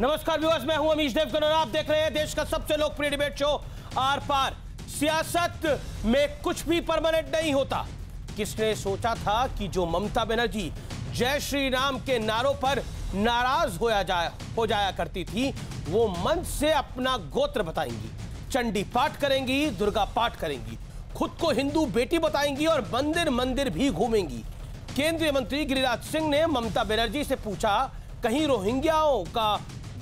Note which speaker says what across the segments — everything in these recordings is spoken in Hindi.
Speaker 1: नमस्कार व्यूअर्स, मैं हूं अमीश देवगन और आप देख रहे हैं देश का सबसे लोकप्रिय डिबेट शो आर पार। सियासत में कुछ भी परमानेंट नहीं होता। किसने सोचा था कि जो ममता बनर्जी जय श्री राम के नारों पर नाराज हो जाया करती थी, वो मंच से अपना गोत्र बताएंगी, चंडी पाठ करेंगी, दुर्गा पाठ करेंगी, खुद को हिंदू बेटी बताएंगी और मंदिर मंदिर भी घूमेंगी। केंद्रीय मंत्री गिरिराज सिंह ने ममता बनर्जी से पूछा, कहीं रोहिंग्याओं का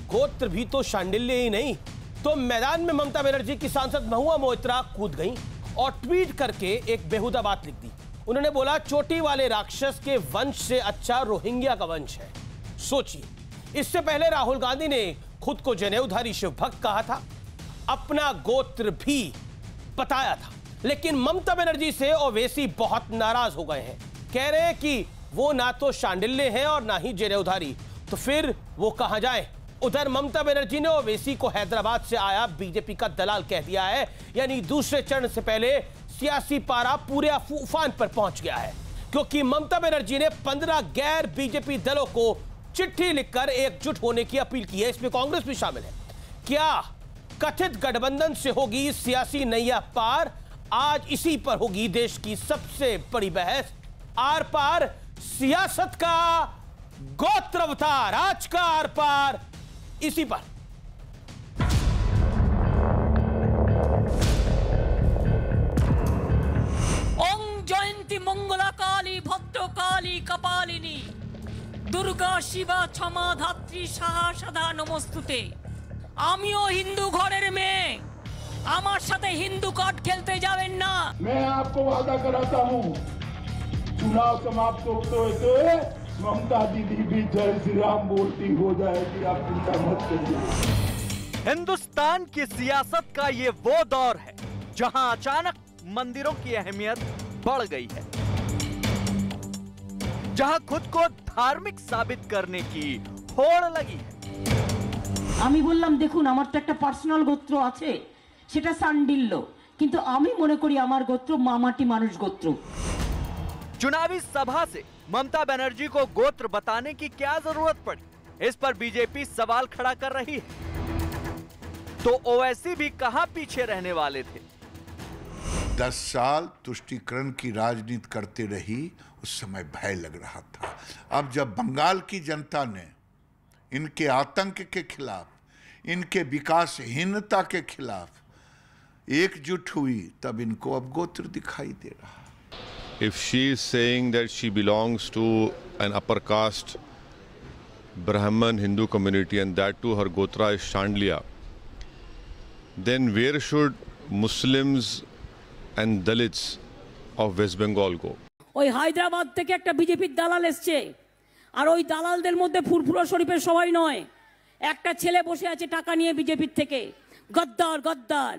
Speaker 1: गोत्र भी तो शांडिल्य ही नहीं? तो मैदान में ममता बनर्जी की सांसद महुआ मोइत्रा कूद गईं और ट्वीट करके एक बेहुदा बात लिख दी। उन्होंने बोला, चोटी वाले राक्षस के वंश से अच्छा रोहिंग्या का वंश है। सोचिए, इससे पहले राहुल गांधी ने खुद को जनेऊधारी शिव भक्त कहा था, अपना गोत्र भी बताया था, लेकिन ममता बनर्जी से ओवैसी बहुत नाराज हो गए हैं। कह रहे हैं कि वो ना तो शांडिल्य है और ना ही जनेऊधारी, तो फिर वो कहां जाए। उधर ममता बनर्जी ने ओवैसी को हैदराबाद से आया बीजेपी का दलाल कह दिया है, यानी दूसरे चरण से पहले सियासी पारा पूरे उफान पर पहुंच गया है, क्योंकि ममता बनर्जी ने 15 गैर बीजेपी दलों को चिट्ठी लिखकर एकजुट होने की अपील की है। इसमें कांग्रेस भी शामिल है। क्या कथित गठबंधन से होगी सियासी नैया पार? आज इसी पर होगी देश की सबसे बड़ी बहस। आर पार सियासत का गोत्र अवतार, आज का आर पार इसी पर।
Speaker 2: ओम जयंती मंगला काली भद्रकाली कपालिनी दुर्गा शिवा क्षमा धात्री साहा सदा नमस्तुते। आमियो हिंदू घरेर मेये, आमार साथे हिंदू कार्ड खेलते जावेन ना।
Speaker 3: मैं आपको वादा कराता हूँ, चुनाव समाप्त होते ममता दीदी भी जय श्री राम बोलती हो जाएगी, आप चिंता मत करिए।
Speaker 4: हिंदुस्तान की सियासत का ये वो दौर है जहां अचानक मंदिरों की अहमियत बढ़ गई है, जहां खुद को धार्मिक साबित करने की होड़ लगी है।
Speaker 5: आमी बोललाम, देखुन आमार तो एक पार्सोनल गोत्र आछे, सेटा शांडिल्य, किन्तु आमी मने करी आमार गोत्र मामाटी मानुष गोत्र।
Speaker 4: चुनावी सभा से ममता बनर्जी को गोत्र बताने की क्या जरूरत पड़ी, इस पर बीजेपी सवाल खड़ा कर रही है। तो ओवैसी भी कहां पीछे रहने वाले थे।
Speaker 6: 10 साल तुष्टीकरण की राजनीति करते रही, उस समय भय लग रहा था। अब जब बंगाल की जनता ने इनके आतंक के खिलाफ, इनके विकासहीनता के खिलाफ एकजुट हुई, तब इनको अब गोत्र दिखाई दे रहा।
Speaker 7: If she is saying that she belongs to an upper caste Brahman Hindu community and that too her gotra is Shandliya, then where should Muslims and Dalits of West Bengal go?
Speaker 2: ওই হায়দ্রাবাদ থেকে একটা বিজেপির দালাল এসছে, আর ওই দালালদের মধ্যে ফুরফুরা শরীফের সবাই নয়, একটা ছেলে বসে আছে টাকা নিয়ে বিজেপির থেকে। गद्दार गद्दार।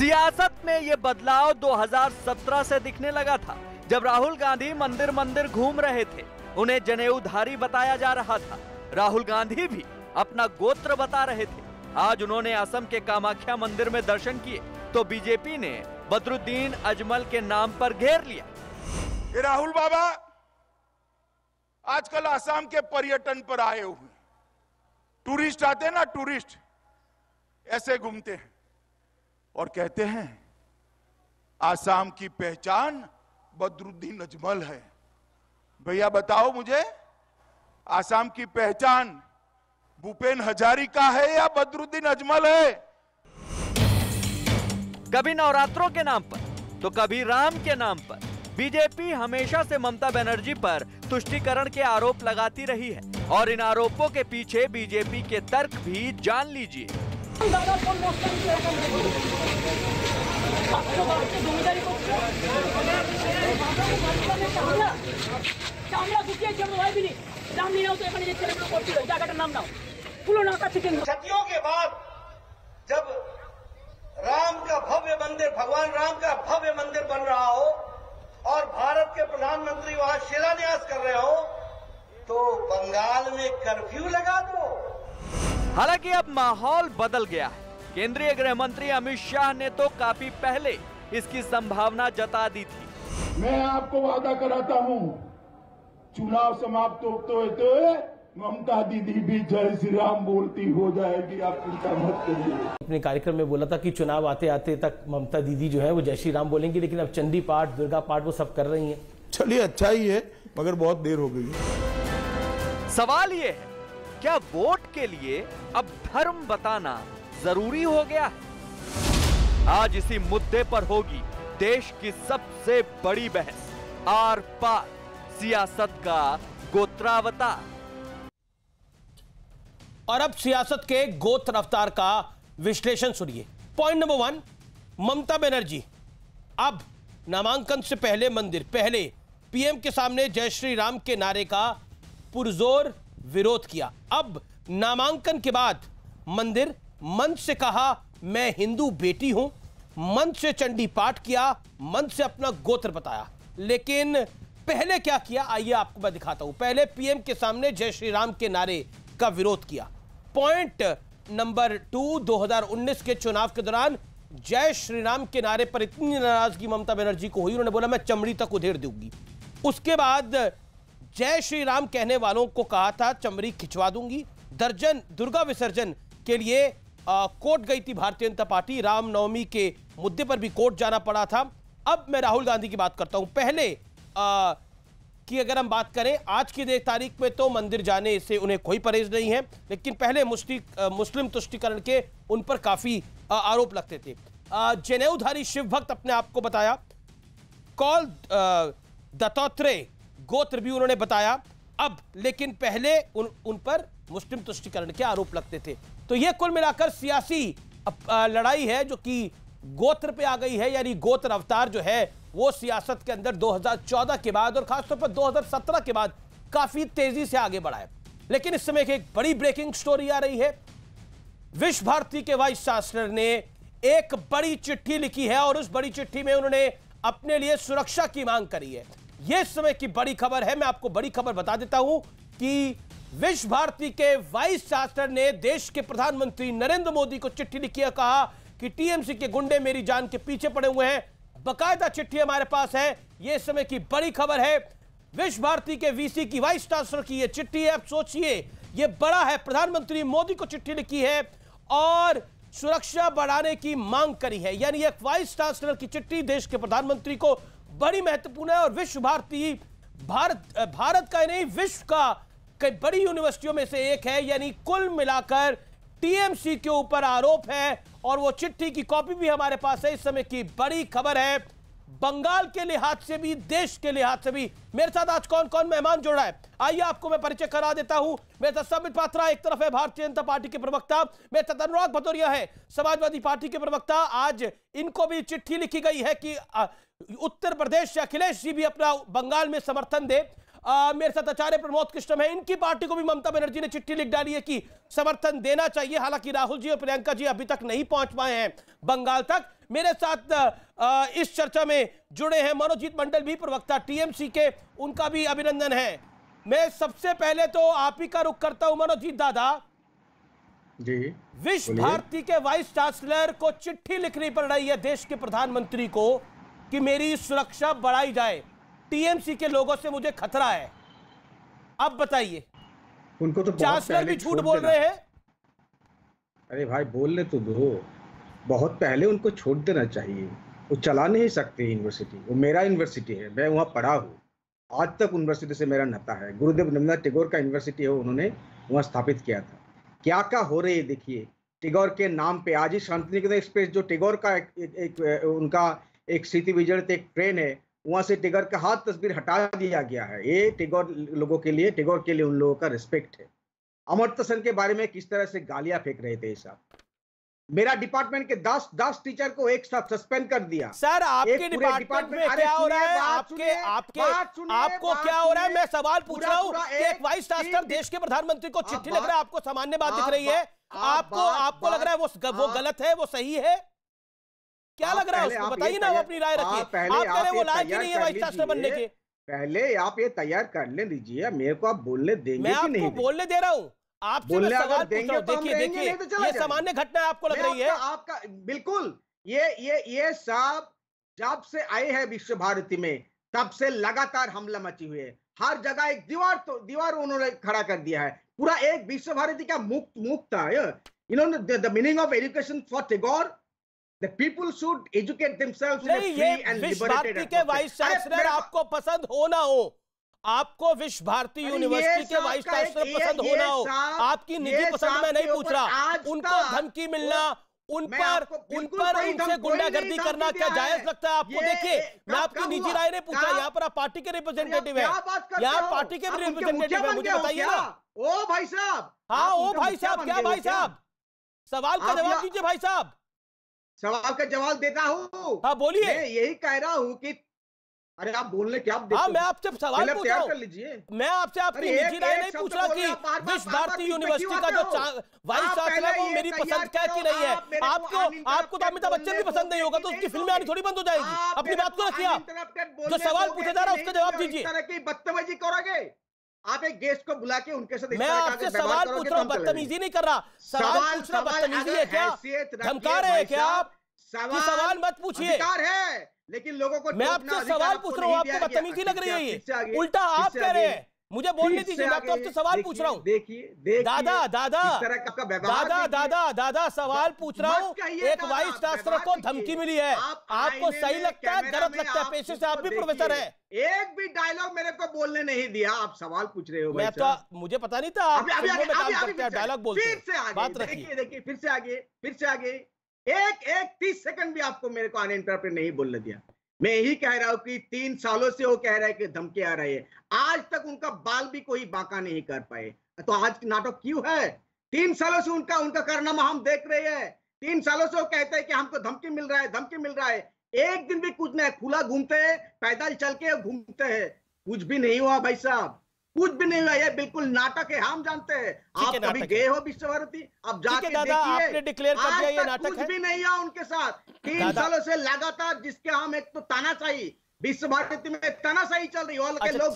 Speaker 4: सियासत में ये बदलाव 2017 से दिखने लगा था, जब राहुल गांधी मंदिर मंदिर घूम रहे थे। उन्हें जनेऊधारी बताया जा रहा था। राहुल गांधी भी अपना गोत्र बता रहे थे। आज उन्होंने असम के कामाख्या मंदिर में दर्शन किए तो बीजेपी ने बदरुद्दीन अजमल के नाम पर घेर लिया।
Speaker 3: ये राहुल बाबा आजकल असम के पर्यटन पर आए हुए टूरिस्ट आते हैं ना, टूरिस्ट ऐसे घूमते हैं और कहते हैं आसाम की पहचान बदरुद्दीन अजमल है। भैया बताओ मुझे, आसाम की पहचान भूपेन हजारिका है या बदरुद्दीन अजमल है?
Speaker 4: कभी नवरात्रों के नाम पर तो कभी राम के नाम पर बीजेपी हमेशा से ममता बनर्जी पर तुष्टीकरण के आरोप लगाती रही है, और इन आरोपों के पीछे बीजेपी के तर्क भी जान लीजिए।
Speaker 8: सदियों के बाद जब राम का भव्य मंदिर, भगवान राम का भव्य मंदिर बन रहा हो और भारत के प्रधानमंत्री वहां शिलान्यास कर रहे हो, तो बंगाल में कर्फ्यू लगा दो।
Speaker 4: हालांकि अब माहौल बदल गया है। केंद्रीय गृह मंत्री अमित शाह ने तो काफी पहले इसकी संभावना जता दी थी।
Speaker 3: मैं आपको वादा कराता हूं, चुनाव समाप्त होते ममता दीदी भी जय श्री राम बोलती हो जाएगी, आप चिंता मत करिए।
Speaker 1: अपने कार्यक्रम में बोला था कि चुनाव आते आते तक ममता दीदी जो है वो जय श्री राम बोलेंगी, लेकिन अब चंडी पाठ, दुर्गा पाठ वो सब कर रही हैं।
Speaker 3: चलिए अच्छा ही है, मगर बहुत देर हो गई है।
Speaker 4: सवाल ये है, क्या वोट के लिए अब धर्म बताना जरूरी हो गया है? आज इसी मुद्दे पर होगी देश की सबसे बड़ी बहस, आर पार सियासत का गोत्रावतार।
Speaker 1: और अब सियासत के गोत्र अवतार का विश्लेषण सुनिए। पॉइंट नंबर 1, ममता बनर्जी अब नामांकन से पहले पहले पीएम के सामने जय श्री राम के नारे का पुरजोर विरोध किया। अब नामांकन के बाद मंच से कहा मैं हिंदू बेटी हूं, मंच से चंडी पाठ किया, मंच से अपना गोत्र बताया। लेकिन पहले क्या किया, आइए आपको मैं दिखाता हूं। पहले पीएम के सामने जय श्री राम के नारे का विरोध किया। पॉइंट नंबर 2, 2019 के चुनाव के दौरान जय श्री राम के नारे पर इतनी नाराजगी ममता बनर्जी को हुई, उन्होंने बोला मैं चमड़ी तक उधेड़ दूंगी। उसके बाद जय श्री राम कहने वालों को कहा था चमड़ी खिंचवा दूंगी। दर्जन दुर्गा विसर्जन के लिए कोर्ट गई थी भारतीय जनता पार्टी, रामनवमी के मुद्दे पर भी कोर्ट जाना पड़ा था। अब मैं राहुल गांधी की बात करता हूं। पहले कि अगर हम बात करें आज की तारीख में तो मंदिर जाने से उन्हें कोई परहेज नहीं है, लेकिन पहले मुस्लिम तुष्टीकरण के उन पर काफी आरोप लगते थे। जनेऊधारी शिव भक्त अपने आप को बताया, कौल दत्तात्रेय गोत्र भी उन्होंने बताया। अब लेकिन पहले उन पर मुस्लिम तुष्टीकरण के आरोप लगते थे। तो यह कुल मिलाकर सियासी लड़ाई है जो कि गोत्र पे आ गई है, यानी गोत्र अवतार जो है वो सियासत के अंदर 2014 के बाद और खासतौर पर 2017 के बाद काफी तेजी से आगे बढ़ा है। लेकिन इस समय एक बड़ी ब्रेकिंग स्टोरी आ रही है। विश्व भारती के वाइस चांसलर ने एक बड़ी चिट्ठी लिखी है और उस बड़ी चिट्ठी में उन्होंने अपने लिए सुरक्षा की मांग करी है। यह इस समय की बड़ी खबर है। मैं आपको बड़ी खबर बता देता हूं कि विश्व भारती के वाइस चांसलर ने देश के प्रधानमंत्री नरेंद्र मोदी को चिट्ठी लिखी है, कहा कि टीएमसी के गुंडे मेरी जान के पीछे पड़े हुए हैं। बकायदा चिट्ठी हमारे पास है। यह इस समय की बड़ी खबर है। विश्व भारती के वीसी की वाइस चांसलर की यह चिट्ठी है। अब सोचिए यह बड़ा है, प्रधानमंत्री मोदी को चिट्ठी लिखी है और सुरक्षा बढ़ाने की मांग करी है। यानी एक वाइस चांसलर की चिट्ठी देश के प्रधानमंत्री को बड़ी महत्वपूर्ण है। और विश्व भारती भारत का नहीं विश्व का कई बड़ी यूनिवर्सिटियों में से एक है। यानी कुल मिलाकर टीएमसी के ऊपर आरोप है और वो चिट्ठी की कॉपी भी हमारे पास है। इस समय की बड़ी खबर है, बंगाल के लिहाज से भी देश के लिहाज से भी। मेरे साथ आज कौन कौन मेहमान जुड़ रहा है, आइए आपको मैं परिचय करा देता हूं। मेरे साथ संबित पात्रा एक तरफ है, भारतीय जनता पार्टी के प्रवक्ता। मेरे साथ अनुराग भदौरिया है, समाजवादी पार्टी के प्रवक्ता। आज इनको भी चिट्ठी लिखी गई है कि उत्तर प्रदेश से अखिलेश जी भी अपना बंगाल में समर्थन दे। मेरे साथ आचार्य प्रमोद कृष्णम है, इनकी पार्टी को भी ममता बनर्जी ने चिट्ठी लिख डाली है कि समर्थन देना चाहिए। हालांकि राहुल जी और प्रियंका जी अभी तक नहीं पहुंच पाए हैं बंगाल तक। मेरे साथ इस चर्चा में जुड़े हैं मनोजीत मंडल भी, प्रवक्ता टीएमसी के, उनका भी अभिनंदन है। मैं सबसे पहले तो आप ही का रुख करता हूं मनोजीत दादा
Speaker 9: जी।
Speaker 1: विश्व भारती के वाइस चांसलर को चिट्ठी लिखनी पड़ रही है देश के प्रधानमंत्री को कि मेरी सुरक्षा बढ़ाई जाए, टीएमसी के लोगों से मुझे खतरा है। अब बताइए,
Speaker 9: उनको तो
Speaker 1: चांसलर भी झूठ बोल रहे हैं।
Speaker 9: अरे भाई बोलने तो दो, बहुत पहले उनको छोड़ देना चाहिए। वो चला नहीं सकते यूनिवर्सिटी, वो मेरा यूनिवर्सिटी है, मैं वहाँ पढ़ा हूँ। आज तक यूनिवर्सिटी से मेरा नाता है। गुरुदेव रवींद्रनाथ टैगोर का यूनिवर्सिटी है, उन्होंने वहाँ स्थापित किया था। क्या क्या हो रही है देखिए, टैगोर के नाम पे आज ही शांतिनिकेतन एक्सप्रेस जो टैगोर का उनका एक स्मृति विजड़ित एक ट्रेन है, वहां से टैगोर का हाथ तस्वीर हटा दिया गया है। ये टैगोर लोगों के लिए, टैगोर के लिए उन लोगों का रिस्पेक्ट है। अमर्त्य सेन के बारे में किस तरह से गालियां फेंक रहे थे साहब। मेरा डिपार्टमेंट के 10 टीचर को एक साथ सस्पेंड कर दिया।
Speaker 1: सर आपके डिपार्टमेंट में क्या हो रहा है, आपको क्या हो रहा है? मैं सवाल पूछ रहा हूँ कि एक वाइस चांसलर देश के प्रधानमंत्री को चिट्ठी लग रहा है, आपको सामान्य बात दिख रही है? आपको लग रहा है वो गलत है, वो सही है? क्या लग रहा है उसको? बताइए ना, अपनी राय रखिए। आप कह रहे हैं वो लायक ही नहीं है वाइस चांसलर बनने के।
Speaker 9: पहले आप ये तैयार कर ले लीजिए, मेरे को आप बोलने देंगे कि नहीं?
Speaker 1: मैं आपको बोलने दे रहा हूँ, आपसे मैं सवाल पूछ रहा हूँ। देखिए ये सामान्य घटना है, आपको लग रही है?
Speaker 9: आपका बिल्कुल, ये सब जब से आए हैं विश्व भारती में तब से लगातार हमला मची हुई है। हर जगह एक दीवार उन्होंने खड़ा कर दिया है। पूरा एक विश्व भारती का मुक्त था। You know the meaning of education for Tagore, the people should educate themselves in a free and
Speaker 1: विश्व
Speaker 9: लिबरेटेड
Speaker 1: भारती के वाइस चांसलर आपको पसंद हो ना हो, आपको विश्व भारती यूनिवर्सिटी के वाइस चांसलर पसंद हो ना हो, आपकी निजी पसंद में नहीं पूछ रहा, उनको धमकी मिलना, उन पर उनसे गुंडागर्दी करना क्या जायज लगता है आपको? देखिए, मैं आपकी निजी राय नहीं पूछा, यहाँ पर आप पार्टी के रिप्रेजेंटेटिव है, यहाँ पार्टी के रिप्रेजेंटेटिव है, मुझे बताइए ना।
Speaker 9: ओ भाई साहब,
Speaker 1: हाँ ओ भाई साहब, क्या भाई साहब, सवाल का जवाब दीजिए भाई साहब।
Speaker 9: सवाल का जवाब देता हूँ।
Speaker 1: हाँ बोलिए।
Speaker 9: मैं यही कह रहा हूँ कि अरे आप बोलने क्या आप
Speaker 1: हाँ, मैं आपसे सवाल पूछ रहा हूँ, मैं आपसे आपकी निजी राय नहीं पूछ रहा कि विश्व भारती यूनिवर्सिटी का जो वाइस चांसलर है वो मेरी पसंद क्या कि नहीं है। आपको तो अमिताभ बच्चन भी पसंद नहीं होगा तो उसकी फिल्में आनी थोड़ी बंद हो जाएगी। अपनी बात को रखिए, जो सवाल पूछा जा रहा है उसका जवाब दीजिए।
Speaker 9: इस तरह की बदतमीजी करोगे आप, एक गेस्ट को बुला के उनके साथ
Speaker 1: मैं आपसे सवाल पूछ रहा हूँ, बदतमीजी नहीं कर रहा। सवाल पूछना बदतमीजी है क्या? धमका रहे हैं क्या आप? सवाल मत पूछिए,
Speaker 9: है लेकिन लोगों को
Speaker 1: मैं आपसे सवाल पूछ रहा हूँ, आपको बदतमीजी लग रही है ये, उल्टा आप कह रहे हैं। मुझे बोलने दीजिए, मैं आपसे सवाल पूछ रहा हूँ।
Speaker 9: देखिए
Speaker 1: दादा सवाल पूछ रहा हूँ। एक वाइस चांसलर को धमकी मिली है, आपको सही लगता है, गलत लगता है? पेशे से आप भी प्रोफेसर है।
Speaker 9: एक भी डायलॉग मेरे को बोलने नहीं दिया, आप सवाल पूछ रहे हो।
Speaker 1: मैं तो मुझे पता नहीं था आप डायलॉग बोलते हैं। बात रखिए,
Speaker 9: देखिए फिर से आगे एक 30 सेकंड भी आपको मेरे को अनइंटरप्टेड नहीं बोलने दिया। मैं यही कह रहा हूं कि 3 सालों से वो कह रहा है कि धमकी आ रही है, आज तक उनका बाल भी कोई बांका नहीं कर पाए, तो आज नाटक क्यों है? 3 सालों से उनका कारनामा हम देख रहे हैं। 3 सालों से वो कहते हैं कि हमको धमकी मिल रहा है, एक दिन भी कुछ नहीं, खुला घूमते हैं, पैदल चल के घूमते हैं, कुछ भी नहीं हुआ भाई साहब, कुछ भी नहीं हुआ। ये बिल्कुल नाटक है, हम जानते हैं। आप कभी गए हो विश्व भारती? आप जाके देखिए,
Speaker 1: आपने डिक्लेयर कर दिया ये नाटक है।
Speaker 9: कुछ भी नहीं हुआ उनके साथ 3 सालों से लगातार, जिसके हम एक तो तानाशाही, विश्व भारती में तानाशाही चल रही है। लोग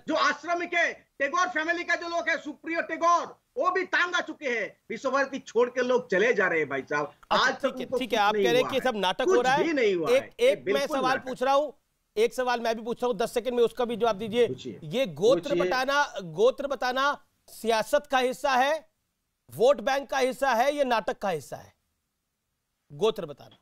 Speaker 9: जो आश्रम के टैगोर फैमिली का जो लोग है, सुप्रियो टैगोर, वो भी तांग आ चुके हैं। विश्व भारती छोड़ के लोग चले जा रहे हैं भाई साहब। आज
Speaker 1: ठीक है, आप कह रहे हैं कि सब नाटक हो रहा है। एक मैं सवाल पूछ रहा हूँ, एक सवाल मैं भी पूछ रहा हूं, 10 सेकंड में उसका भी जवाब दीजिए। ये गोत्र बताना सियासत का हिस्सा है, वोट बैंक का हिस्सा है, ये नाटक का हिस्सा है? गोत्र बताना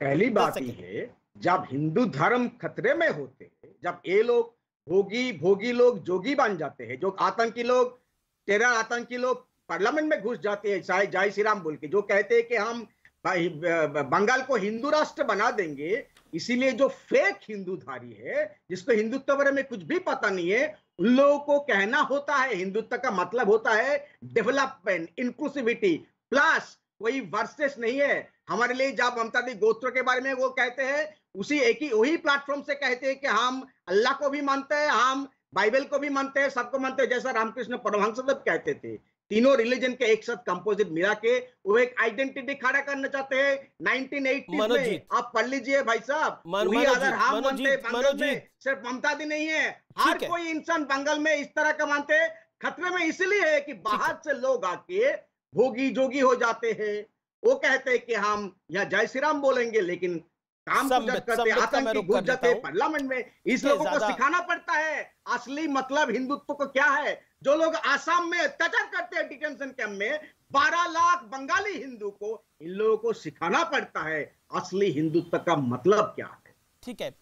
Speaker 9: पहली बात ही है, जब हिंदू धर्म खतरे में होते हैं, जब ये लोग भोगी लोग जोगी बन जाते हैं, जो आतंकी लोग, टेरर आतंकी लोग पार्लियामेंट में घुस जाते हैं, चाहे जय श्री राम बोल के, जो कहते हैं कि हम बंगाल को हिंदू राष्ट्र बना देंगे, इसीलिए जो फेक हिंदूधारी है, जिसको हिंदुत्व बारे में कुछ भी पता नहीं है, उन लोगों को कहना होता है हिंदुत्व का मतलब होता है डेवलपमेंट, इंक्लूसिविटी, प्लस कोई वर्सेस नहीं है हमारे लिए। जब ममता दी गोत्र के बारे में वो कहते हैं, वही प्लेटफॉर्म से कहते हैं कि हम अल्लाह को भी मानते हैं, हम बाइबल को भी मानते हैं, सबको मानते हैं, जैसा रामकृष्ण परमहंसदेव कहते थे। तीनों रिलीजन के एक साथ कंपोजिट मिला के वो एक आइडेंटिटी खड़ा करना चाहते हैं। 1980 में आप पढ़ लीजिए भाई साहब, सिर्फ ममता दी नहीं है, हर कोई इंसान बंगाल में इस तरह का मानते हैं। खतरे में इसलिए है कि बाहर से लोग आके भोगी जोगी हो जाते हैं, वो कहते हैं कि हम यहाँ जय श्री राम बोलेंगे, लेकिन काम करते आतंकी घुस जाते पार्लियामेंट में। इस लोगों को सिखाना पड़ता है असली मतलब हिंदुत्व को क्या है। जो लोग आसाम में अत्याचार करते हैं डिटेंशन कैंप में, 12 लाख बंगाली हिंदू को, इन लोगों को सिखाना पड़ता है असली हिंदुत्व का मतलब क्या है।
Speaker 1: ठीक है,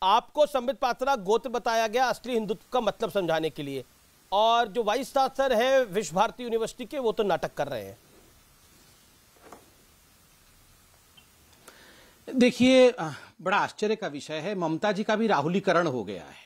Speaker 1: आपको संबित पात्रा गोत्र बताया गया असली हिंदुत्व का मतलब समझाने के लिए, और जो वाइस चांसलर है विश्व भारती यूनिवर्सिटी के, वो तो नाटक कर रहे हैं।
Speaker 10: देखिए, बड़ा आश्चर्य का विषय है, ममता जी का भी राहुलीकरण हो गया है।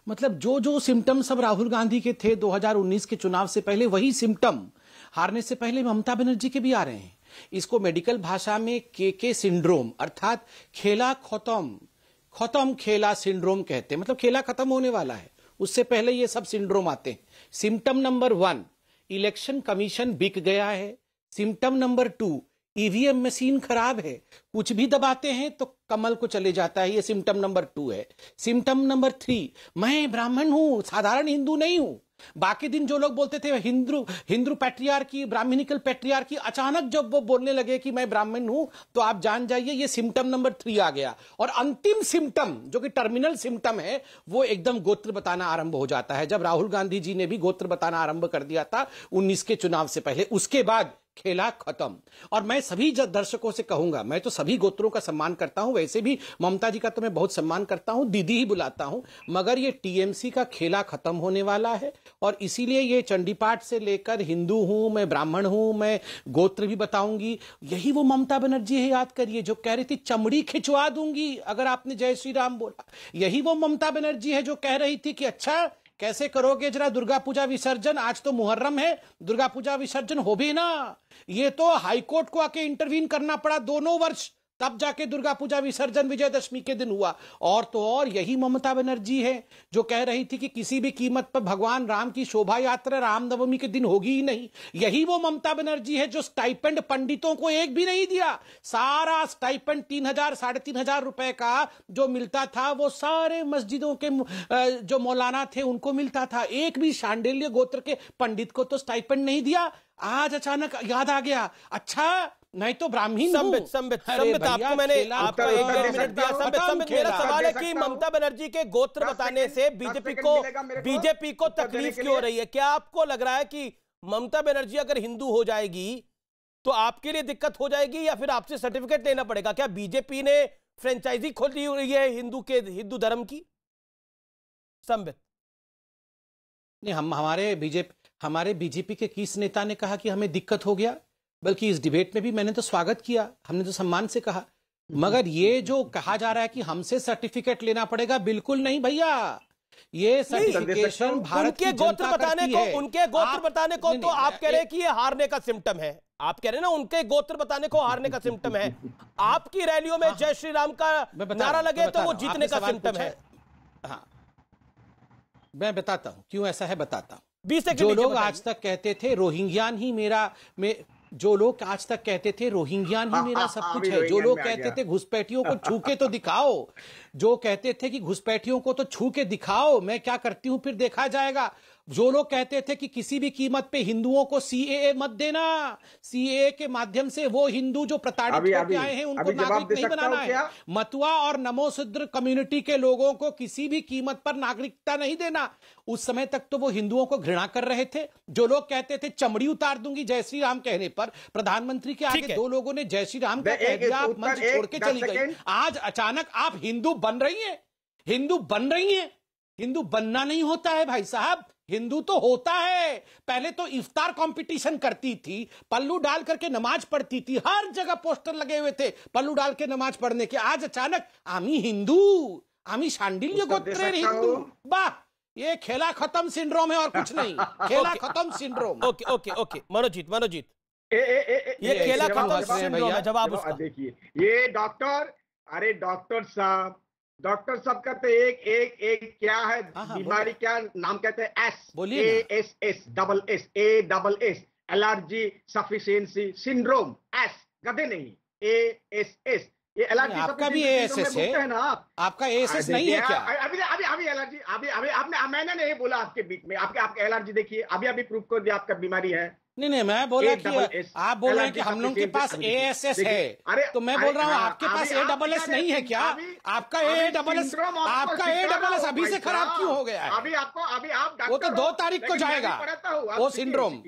Speaker 10: मतलब जो सिम्टम्स अब राहुल गांधी के थे 2019 के चुनाव से पहले, वही सिम्टम हारने से पहले ममता बनर्जी के भी आ रहे हैं। इसको मेडिकल भाषा में के सिंड्रोम, अर्थात खेला खत्म खेला सिंड्रोम कहते हैं। मतलब खेला खत्म होने वाला है, उससे पहले ये सब सिंड्रोम आते हैं। सिम्टम नंबर 1, इलेक्शन कमीशन बिक गया है। सिम्टम नंबर 2, ईवीएम मशीन खराब है, कुछ भी दबाते हैं तो कमल को चले जाता है। ये सिम्टम नंबर 2 है। सिम्टम नंबर 3, मैं ब्राह्मण हूं, साधारण हिंदू नहीं हूं, बाकी दिन जो लोग बोलते थे हिंदू पैट्रियार्की, ब्राह्मणिकल पैट्रियार्की, अचानक जब वो बोलने लगे कि मैं ब्राह्मण हूं, तो आप जान जाइए ये सिम्टम नंबर 3 आ गया। और अंतिम सिम्टम जो कि टर्मिनल सिम्टम है, वो एकदम गोत्र बताना आरंभ हो जाता है। जब राहुल गांधी जी ने भी गोत्र बताना आरंभ कर दिया था 19 के चुनाव से पहले, उसके बाद खेला खत्म। और मैं सभी दर्शकों से कहूंगा, मैं तो सभी गोत्रों का सम्मान करता हूं, वैसे भी ममता जी का तो मैं बहुत सम्मान करता हूं, दीदी ही बुलाता हूं, मगर ये टीएमसी का खेला खत्म होने वाला है। और इसीलिए ये चंडीपाठ से लेकर हिंदू हूं मैं, ब्राह्मण हूं मैं, गोत्र भी बताऊंगी, यही वो ममता बनर्जी है, याद करिए, जो कह रही थी चमड़ी खिंचवा दूंगी अगर आपने जय श्री राम बोला। यही वो ममता बनर्जी है जो कह रही थी कि अच्छा कैसे करोगे जरा दुर्गा पूजा विसर्जन, आज तो मुहर्रम है, दुर्गा पूजा विसर्जन हो भी ना। ये तो हाईकोर्ट को आके इंटरवीन करना पड़ा 2 वर्ष, तब जाके दुर्गा पूजा विसर्जन विजयदशमी के दिन हुआ। और तो और यही ममता बनर्जी है जो कह रही थी कि किसी भी कीमत पर भगवान राम की शोभा यात्रा रामनवमी के दिन होगी ही नहीं। यही वो ममता बनर्जी है जो स्टाइपेंड पंडितों को एक भी नहीं दिया। सारा स्टाइपेंड 3,000 साढ़े 3,000 रुपए का जो मिलता था वो सारे मस्जिदों के जो मौलाना थे उनको मिलता था, एक भी शांडिल्य गोत्र के पंडित को तो स्टाइपेंड नहीं दिया। आज अचानक याद आ गया, अच्छा नहीं तो ब्राह्मण
Speaker 1: संबित आपको मैंने आपका 1-1.5 मिनट दिया। संबित मेरा सवाल है कि ममता बनर्जी के गोत्र बताने से बीजेपी को तकलीफ क्यों हो रही है? क्या आपको लग रहा है कि ममता बनर्जी अगर हिंदू हो जाएगी तो आपके लिए दिक्कत हो जाएगी या फिर आपसे सर्टिफिकेट लेना पड़ेगा? क्या बीजेपी ने फ्रेंचाइजी खोली हुई है हिंदू धर्म की? संबित
Speaker 10: नहीं, हमारे बीजेपी के किस नेता ने कहा कि हमें दिक्कत हो गया? बल्कि इस डिबेट में भी मैंने तो स्वागत किया, हमने तो सम्मान से कहा। मगर ये जो कहा जा रहा है कि हमसे सर्टिफिकेट लेना पड़ेगा, बिल्कुल नहीं भैया। ये सर्टिफिकेशन भारत की जनता करती है।
Speaker 1: उनके गोत्र बताने को तो आप कह रहे हैं कि ये हारने का सिम्टम है। आप कह रहे हैं ना उनके गोत्र बताने को हारने का सिम्टम है। आपकी रैलियों में जय श्री राम का नारा लगे तो वो जीतने का सिम्टम है।
Speaker 10: हाँ, मैं बताता हूं क्यों ऐसा है, बताता हूं।
Speaker 1: 20 सेकंड।
Speaker 10: जो लोग आज तक कहते थे रोहिंग्यान ही जो लोग आज तक कहते थे रोहिंग्यान ही मेरा सब कुछ है, जो लोग कहते थे घुसपैठियों को छू के तो दिखाओ, जो कहते थे कि घुसपैठियों को तो छू के दिखाओ, मैं क्या करती हूं फिर देखा जाएगा, जो लोग कहते थे कि किसी भी कीमत पे हिंदुओं को सीएए मत देना, सीएए के माध्यम से वो हिंदू जो प्रताड़ित होकर आए हैं उनको नागरिक नहीं बनाना है, मतुआ और नमोशूद्र कम्युनिटी के लोगों को किसी भी कीमत पर नागरिकता नहीं देना, उस समय तक तो वो हिंदुओं को घृणा कर रहे थे। जो लोग कहते थे चमड़ी उतार दूंगी जय श्री राम कहने पर, प्रधानमंत्री के आगे 2 लोगों ने जय श्री राम का कह दिया, आप मंच छोड़ के चली गई। आज अचानक आप हिंदू बन रही हैं, हिंदू बन रही हैं। हिंदू बनना नहीं होता है भाई साहब, हिंदू तो होता है। पहले तो इफ्तार कंपटीशन करती थी, पल्लू डाल करके नमाज पढ़ती थी, हर जगह पोस्टर लगे हुए थे पल्लू डाल के नमाज पढ़ने के। आज अचानक आमी हिंदू, आमी शांडिल्य गोत्रेर हिंदू, वाह, ये खेला खत्म सिंड्रोम है और कुछ नहीं, खेला खत्म सिंड्रोम।
Speaker 1: ओके मनोजीत ये खेला खत्म सिंड्रोम है, जवाब उसका
Speaker 9: देखिए। ये डॉक्टर साहब का तो एक क्या है बीमारी, क्या नाम कहते हैं, ASS allergy sufficiency syndrome, S गधे नहीं, ASS ये एलर्जी।
Speaker 10: आपका भी ASS है ना? आपका ASS नहीं है क्या?
Speaker 9: अभी एलर्जी, अभी आपने, मैंने नहीं बोला आपके बीच में, आपके एलर्जी देखिए, अभी प्रूफ कर दिया आपका बीमारी है।
Speaker 10: नहीं, मैं बोला कि आप बोल रहे हैं कि हम लोग के पास ASS है, तो मैं बोल रहा हूँ आपके पास ASS नहीं है क्या? आपका ASS अभी से खराब क्यों हो गया है?
Speaker 9: अभी आप
Speaker 10: वो तो 2 तारीख को जाएगा वो सिंड्रोम।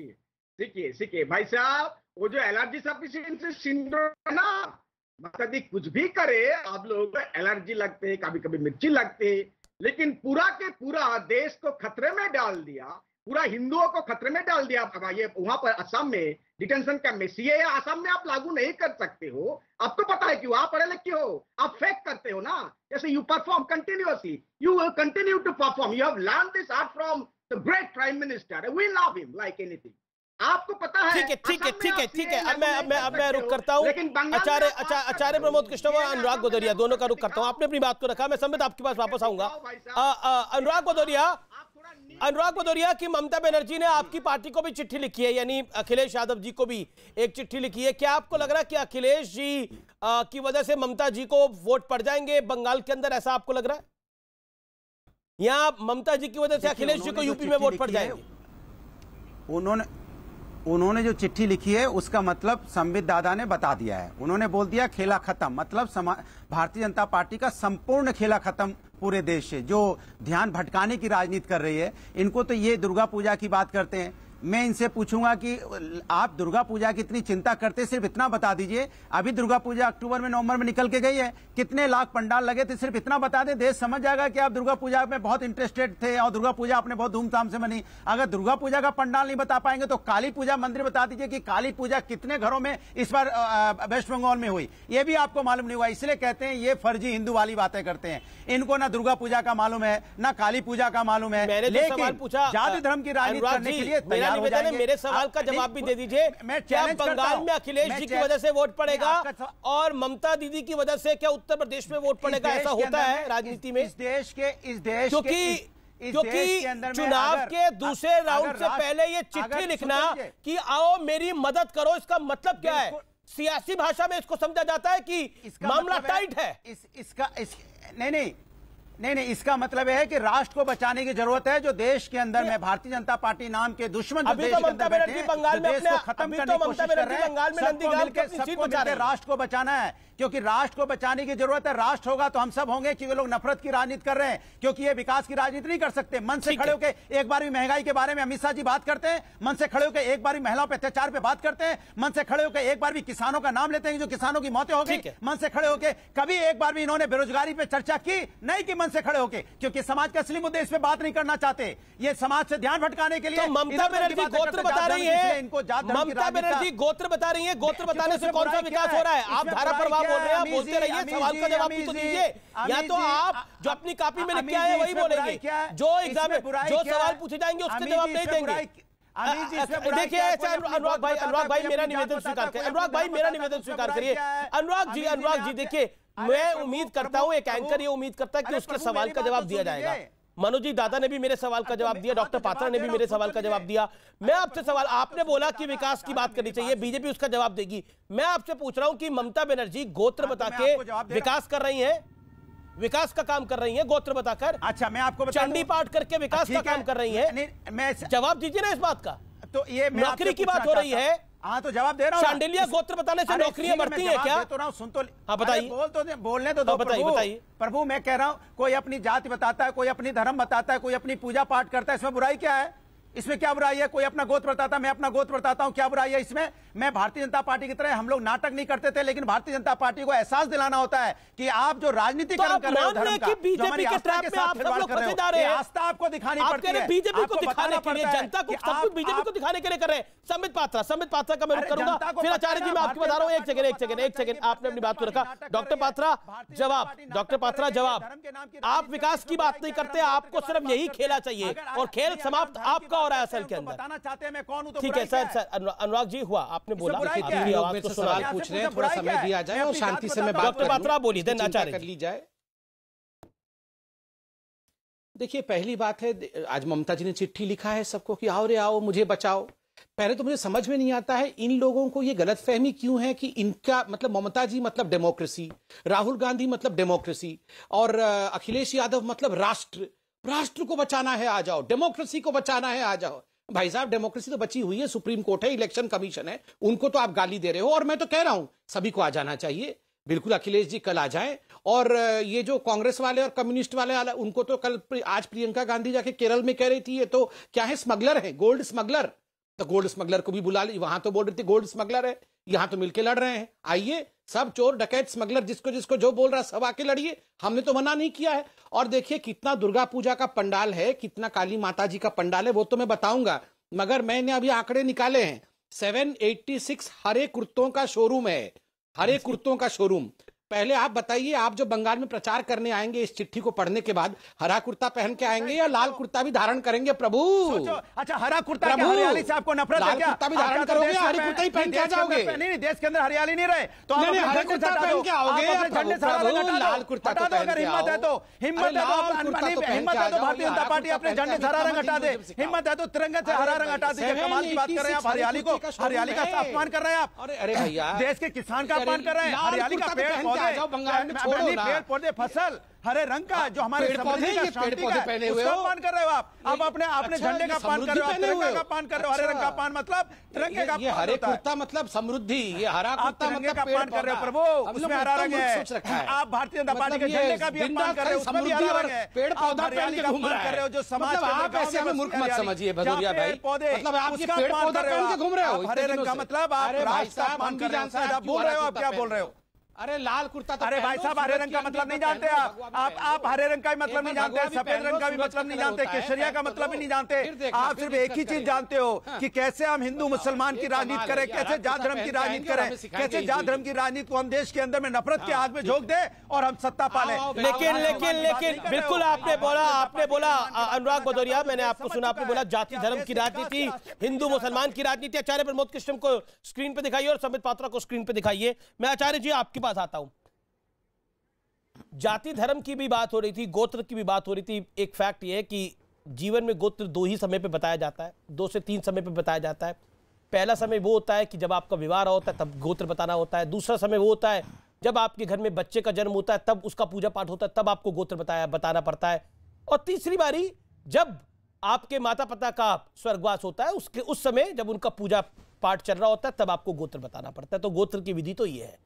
Speaker 9: सीखिए भाई साहब, वो जो एलर्जी सफिशिएंसी सिंड्रोम है ना, कभी कुछ भी करे आप लोग एलर्जी लगते है, कभी कभी मिर्ची लगते है, लेकिन पूरा के पूरा देश को खतरे में डाल दिया, पूरा हिंदुओं को खतरे में डाल दिया। ये वहां पर असम में डिटेंशन कैंप में सीएए असम में आप लागू नहीं कर सकते हो। आपको पता है क्यों? आप पढ़े लिखे हो, आप फेक करते हो ना। जैसे you perform continuously, you will continue to perform, you have learn this art from the great prime minister, we love him like anything. आपको पता है।
Speaker 1: ठीक है। अब मैं रुक करता हूँ। आचार्य प्रमोद कृष्ण और अनुराग भदौरिया दोनों का रुक करता हूँ। आपने अपनी बात को रखा, मैं संबित आपके पास वापस आऊंगा। अनुराग भदौरिया की ममता बनर्जी ने आपकी पार्टी को भी चिट्ठी लिखी है, यानी अखिलेश यादव जी को भी एक चिट्ठी लिखी है। क्या आपको लग रहा है कि अखिलेश जी की वजह से ममता जी को वोट पड़ जाएंगे बंगाल के अंदर, ऐसा आपको लग रहा है? या ममता जी की वजह से अखिलेश जी को यूपी में वोट पड़ जाएंगे?
Speaker 11: उन्होंने जो चिट्ठी लिखी है उसका मतलब संबित दादा ने बता दिया है। उन्होंने बोल दिया खेला खत्म, मतलब भारतीय जनता पार्टी का संपूर्ण खेला खत्म पूरे देश से, जो ध्यान भटकाने की राजनीति कर रही है। इनको तो ये दुर्गा पूजा की बात करते हैं। मैं इनसे पूछूंगा कि आप दुर्गा पूजा की इतनी चिंता करते, सिर्फ इतना बता दीजिए, अभी दुर्गा पूजा अक्टूबर में नवंबर में निकल के गई है, कितने लाख पंडाल लगे थे, सिर्फ इतना बता दें, देश समझ जाएगा कि आप दुर्गा पूजा में बहुत इंटरेस्टेड थे और दुर्गा पूजा आपने बहुत धूमधाम से मनी। अगर दुर्गा पूजा का पंडाल नहीं बता पाएंगे तो काली पूजा मंदिर बता दीजिए कि काली पूजा कितने घरों में इस बार वेस्ट बंगाल में हुई, ये भी आपको मालूम नहीं हुआ। इसलिए कहते हैं ये फर्जी हिंदू वाली बातें करते हैं। इनको ना दुर्गा पूजा का मालूम है, ना काली पूजा का मालूम है। लेकिन जाति धर्म की राजनीति करने के लिए तैयार हो जाएंगे।
Speaker 1: मेरे सवाल का जवाब भी दे दीजिए, क्या बंगाल में अखिलेश जी की वजह से वोट पड़ेगा और ममता दीदी की वजह से क्या उत्तर प्रदेश में वोट पड़ेगा? ऐसा होता है राजनीति में?
Speaker 11: इस देश के
Speaker 1: क्योंकि चुनाव के दूसरे राउंड से पहले ये चिट्ठी लिखना कि आओ मेरी मदद करो, इसका मतलब क्या है? सियासी भाषा में इसको समझा जाता है कि मामला टाइट है।
Speaker 11: नहीं, इसका मतलब है कि राष्ट्र को बचाने की जरूरत है। जो देश के अंदर में भारतीय जनता पार्टी नाम के दुश्मन जो देश के अंदर बैठे हैं, देश को खत्म करने की कोशिश कर रहे हैं, सबको मिलकर राष्ट्र को बचाना है, क्योंकि राष्ट्र को बचाने की जरूरत है। राष्ट्र होगा तो हम सब होंगे, क्योंकि लोग नफरत की राजनीति कर रहे हैं, क्योंकि ये विकास की राजनीति नहीं कर सकते। मन से खड़े होकर एक बार भी महंगाई के बारे में अमित शाह जी बात करते हैं, मन से खड़े होकर एक बार भी महिलाओं पर अत्याचार पे बात करते हैं, मन से खड़े होकर एक बार भी किसानों का नाम लेते हैं जो किसानों की मौतें हो गई, मन से खड़े होकर कभी एक बार भी इन्होंने बेरोजगारी पे चर्चा की नहीं, कि मन से खड़े होकर, क्योंकि समाज के असली मुद्दे इस पे बात नहीं करना चाहते। ये समाज से ध्यान भटकाने के लिए
Speaker 1: तो ममता बनर्जी गोत्र बता रही है, ममता बनर्जी गोत्र बता रही है। गोत्र बताने से कौन सा विकास हो रहा है? आप धारा प्रवाह बोल रहे हैं, आप बोलते रहिए, सवाल का जवाब भी तो दीजिए। या तो आप जो अपनी कॉपी में लिख के आए वही बोलेंगे, जो एग्जाम में जो सवाल पूछे जाएंगे उसके जवाब नहीं देंगे। देखिए अनुराग भाई मेरा निवेदन स्वीकार करिए, अनुराग भाई मेरा निवेदन स्वीकार करिए। अनुराग जी देखिए, मैं उम्मीद करता हूं, एक एंकर ये उम्मीद करता है कि उसके सवाल का जवाब दिया जाएगा। मनोज जी दादा ने भी मेरे सवाल का जवाब दिया, डॉक्टर पात्रा ने भी मेरे सवाल का जवाब दिया। मैं आपसे सवाल, आपने बोला कि विकास की बात करनी चाहिए, बीजेपी उसका जवाब देगी। मैं आपसे पूछ रहा हूं कि ममता बनर्जी गोत्र बता के विकास कर रही है, विकास का काम कर रही है गोत्र बताकर।
Speaker 11: अच्छा, मैं आपको
Speaker 1: चंडी पाठ करके विकास का काम कर रही है,
Speaker 11: मैं
Speaker 1: जवाब दीजिए ना इस बात का।
Speaker 11: तो ये
Speaker 1: नौकरी की बात हो रही है,
Speaker 11: हाँ तो जवाब दे रहा हूँ।
Speaker 1: शांडिलिया गोत्र बताने से नौकरियां बढ़ती हैं क्या?
Speaker 11: तो रहा सुन तो,
Speaker 1: हाँ बताइए,
Speaker 11: बोलने तो दो। बताइए प्रभु, मैं कह रहा हूँ, कोई अपनी जाति बताता है, कोई अपनी धर्म बताता है, कोई अपनी पूजा पाठ करता है, इसमें बुराई क्या है? इसमें क्या बुराई है? कोई अपना गोत्र बताता है, मैं अपना गोत्र बताता हूं, क्या बुराई है इसमें? मैं भारतीय जनता पार्टी की तरह, हम लोग नाटक नहीं करते थे, लेकिन भारतीय जनता पार्टी को एहसास दिलाना होता है कि आप जो राजनीतिकरण कर रहे हो धर्म का,
Speaker 1: बीजेपी के ट्रैप में आप सब लोग फंसे जा रहे हैं।
Speaker 11: आस्था आपको दिखानी पड़ती है,
Speaker 1: बीजेपी को दिखाने के लिए, जनता को सब कुछ बीजेपी को दिखाने के लिए कर रहे हैं। संबित पात्रा का मैं रुक करूंगा, फिर आचार्य जी मैं आपको बता रहा हूं। एक सेकंड, आपने अपनी बात को रखा। डॉक्टर पात्रा जवाब, आप विकास की बात नहीं करते, आपको सिर्फ यही खेला चाहिए और खेल समाप्त आपका हो रहा है असल के अंदर।
Speaker 11: चाहते हैं मैं कौन हूं? तो
Speaker 1: ठीक है सर, अनुराग जी हुआ, आपने बोला
Speaker 10: सवाल पूछ रहे हैं, थोड़ा समय दिया जाए और शांति से मैं बात
Speaker 1: डॉक्टर पात्रा बोली, देन आचार्य
Speaker 10: कर ली जाए। देखिए, पहली बात है, आज ममता जी ने चिट्ठी लिखा है सबको कि आओ रे आओ मुझे बचाओ। पहले तो मुझे समझ में नहीं आता है इन लोगों को ये गलतफहमी क्यों है कि इनका मतलब ममता जी मतलब डेमोक्रेसी, राहुल गांधी मतलब डेमोक्रेसी और अखिलेश यादव मतलब राष्ट्र को बचाना है आ जाओ, डेमोक्रेसी को बचाना है आ जाओ। भाई साहब, डेमोक्रेसी तो बची हुई है, सुप्रीम कोर्ट है, इलेक्शन कमीशन है, उनको तो आप गाली दे रहे हो। और मैं तो कह रहा हूं सभी को आ जाना चाहिए, बिल्कुल अखिलेश जी कल आ जाएं। और ये जो कांग्रेस वाले और कम्युनिस्ट वाले उनको तो कल आज प्रियंका गांधी जाके केरल में कह रही थी ये तो क्या है, स्मगलर है, गोल्ड स्मगलर। तो गोल्ड स्मगलर को भी बुला ली, वहां तो बोल रही थी गोल्ड स्मगलर है, यहां तो मिलके लड़ रहे हैं। आइए सब चोर डकैत स्मगलर जिसको जो बोल रहा है सब आके लड़िए, हमने तो मना नहीं किया है। और देखिए कितना दुर्गा पूजा का पंडाल है, कितना काली माता जी का पंडाल है, वो तो मैं बताऊंगा, मगर मैंने अभी आंकड़े निकाले हैं। 786 हरे कुर्तों का शोरूम है, हरे कुर्तों का शोरूम। पहले आप बताइए, आप जो बंगाल में प्रचार करने आएंगे इस चिट्ठी को पढ़ने के बाद, हरा कुर्ता पहन के आएंगे या लाल कुर्ता भी धारण करेंगे? प्रभु
Speaker 11: अच्छा, हरा कुर्ता क्या हरियाली से आपको नफरत है क्या?
Speaker 10: कुर्ता भी धारण करोगे, हरी कुर्ता ही पहन के आ जाओगे?
Speaker 11: नहीं, देश के अंदर हरियाली नहीं रहे तो आप
Speaker 10: हरा कुर्ता पहन के आओगे, लाल कुर्ता तो पहन के आओ।
Speaker 11: हिम्मत है तो भारतीय जनता पार्टी अपने झंडे से हरा रंग हटा दे, हिम्मत है तो तिरंगे से हरा रंग हटा दीजिए। कमाल की बात कर रहे हैं आप, हरियाली का अपमान कर रहे हैं आप।
Speaker 10: अरे भैया,
Speaker 11: देश के किसान का अपमान कर रहे हैं, हरियाली का पेड़
Speaker 10: आ जाओ बंगाल में, छोड़ो ना।
Speaker 11: पेड़ पौधे फसल हरे रंग का जो हमारे
Speaker 10: पेड़ पौधे पहने हुए हो,
Speaker 11: उसका पान कर रहे हो आप अपने झंडे का पान कर रहे हो, तिरंगा का पान कर रहे हो। हरे रंग का पान मतलब तिरंगे का
Speaker 10: ये हरे कुर्ता मतलब समृद्धि, ये हरा कुर्ता मतलब
Speaker 11: का पान कर रहे हो प्रभु, उसमें हरा रंग है। आप भारतीय जनता पार्टी के झंडे का भी अपमान कर रहे हो, उसमें भी हरा रंग है।
Speaker 10: पेड़ पौधा पहन के घूम रहे हो जो समाज, आप ऐसे हमें मूर्ख मत समझिए भदौरिया भाई। मतलब आप ये पेड़ पौधा पहन के घूम रहे हो,
Speaker 11: हरे रंग का मतलब आप रास्ता पान कर रहे हो। आप बोल रहे हो, आप क्या बोल रहे हो?
Speaker 10: अरे लाल कुर्ता तो
Speaker 11: अरे भाई साहब, हरे रंग का मतलब नहीं जानते आप हरे रंग का भी मतलब नहीं जानते, सफेद रंग का भी मतलब नहीं जानते, केसरिया का मतलब भी नहीं जानते। आप सिर्फ एक ही चीज जानते हो कि कैसे हम हिंदू मुसलमान की राजनीति करें, कैसे जात धर्म की राजनीति करें, कैसे जात धर्म की राजनीति को हम देश के अंदर में नफरत के आग में झोंक दे और हम सत्ता पालें।
Speaker 1: लेकिन बिल्कुल आपने बोला अनुराग भदौरिया, मैंने आपको सुना, आपने बोला जाति धर्म की राजनीति, हिंदू मुसलमान की राजनीति। आचार्य प्रमोद कृष्ण को स्क्रीन पे दिखाइए और संबित पात्रा को स्क्रीन पे दिखाइए। मैं आचार्य जी आपके पास आता हूं। जाति धर्म की भी बात हो रही थी, गोत्र की भी बात हो रही थी। एक फैक्ट यह है कि जीवन में गोत्र 2 ही समय पे बताया जाता है, 2 से 3 समय पे बताया जाता है। पहला समय वो होता है कि जब आपका विवाह होता है तब गोत्र बताना होता है। दूसरा समय वो होता है जब आपके घर में बच्चे का जन्म होता है, तब उसका पूजा पाठ होता है, तब आपको गोत्र बताना पड़ता है। और तीसरी बारी जब आपके माता पिता का स्वर्गवास होता है, उस समय जब उनका पूजा पाठ चल रहा होता है, तब आपको गोत्र बताना पड़ता है। तो गोत्र की विधि तो ये है।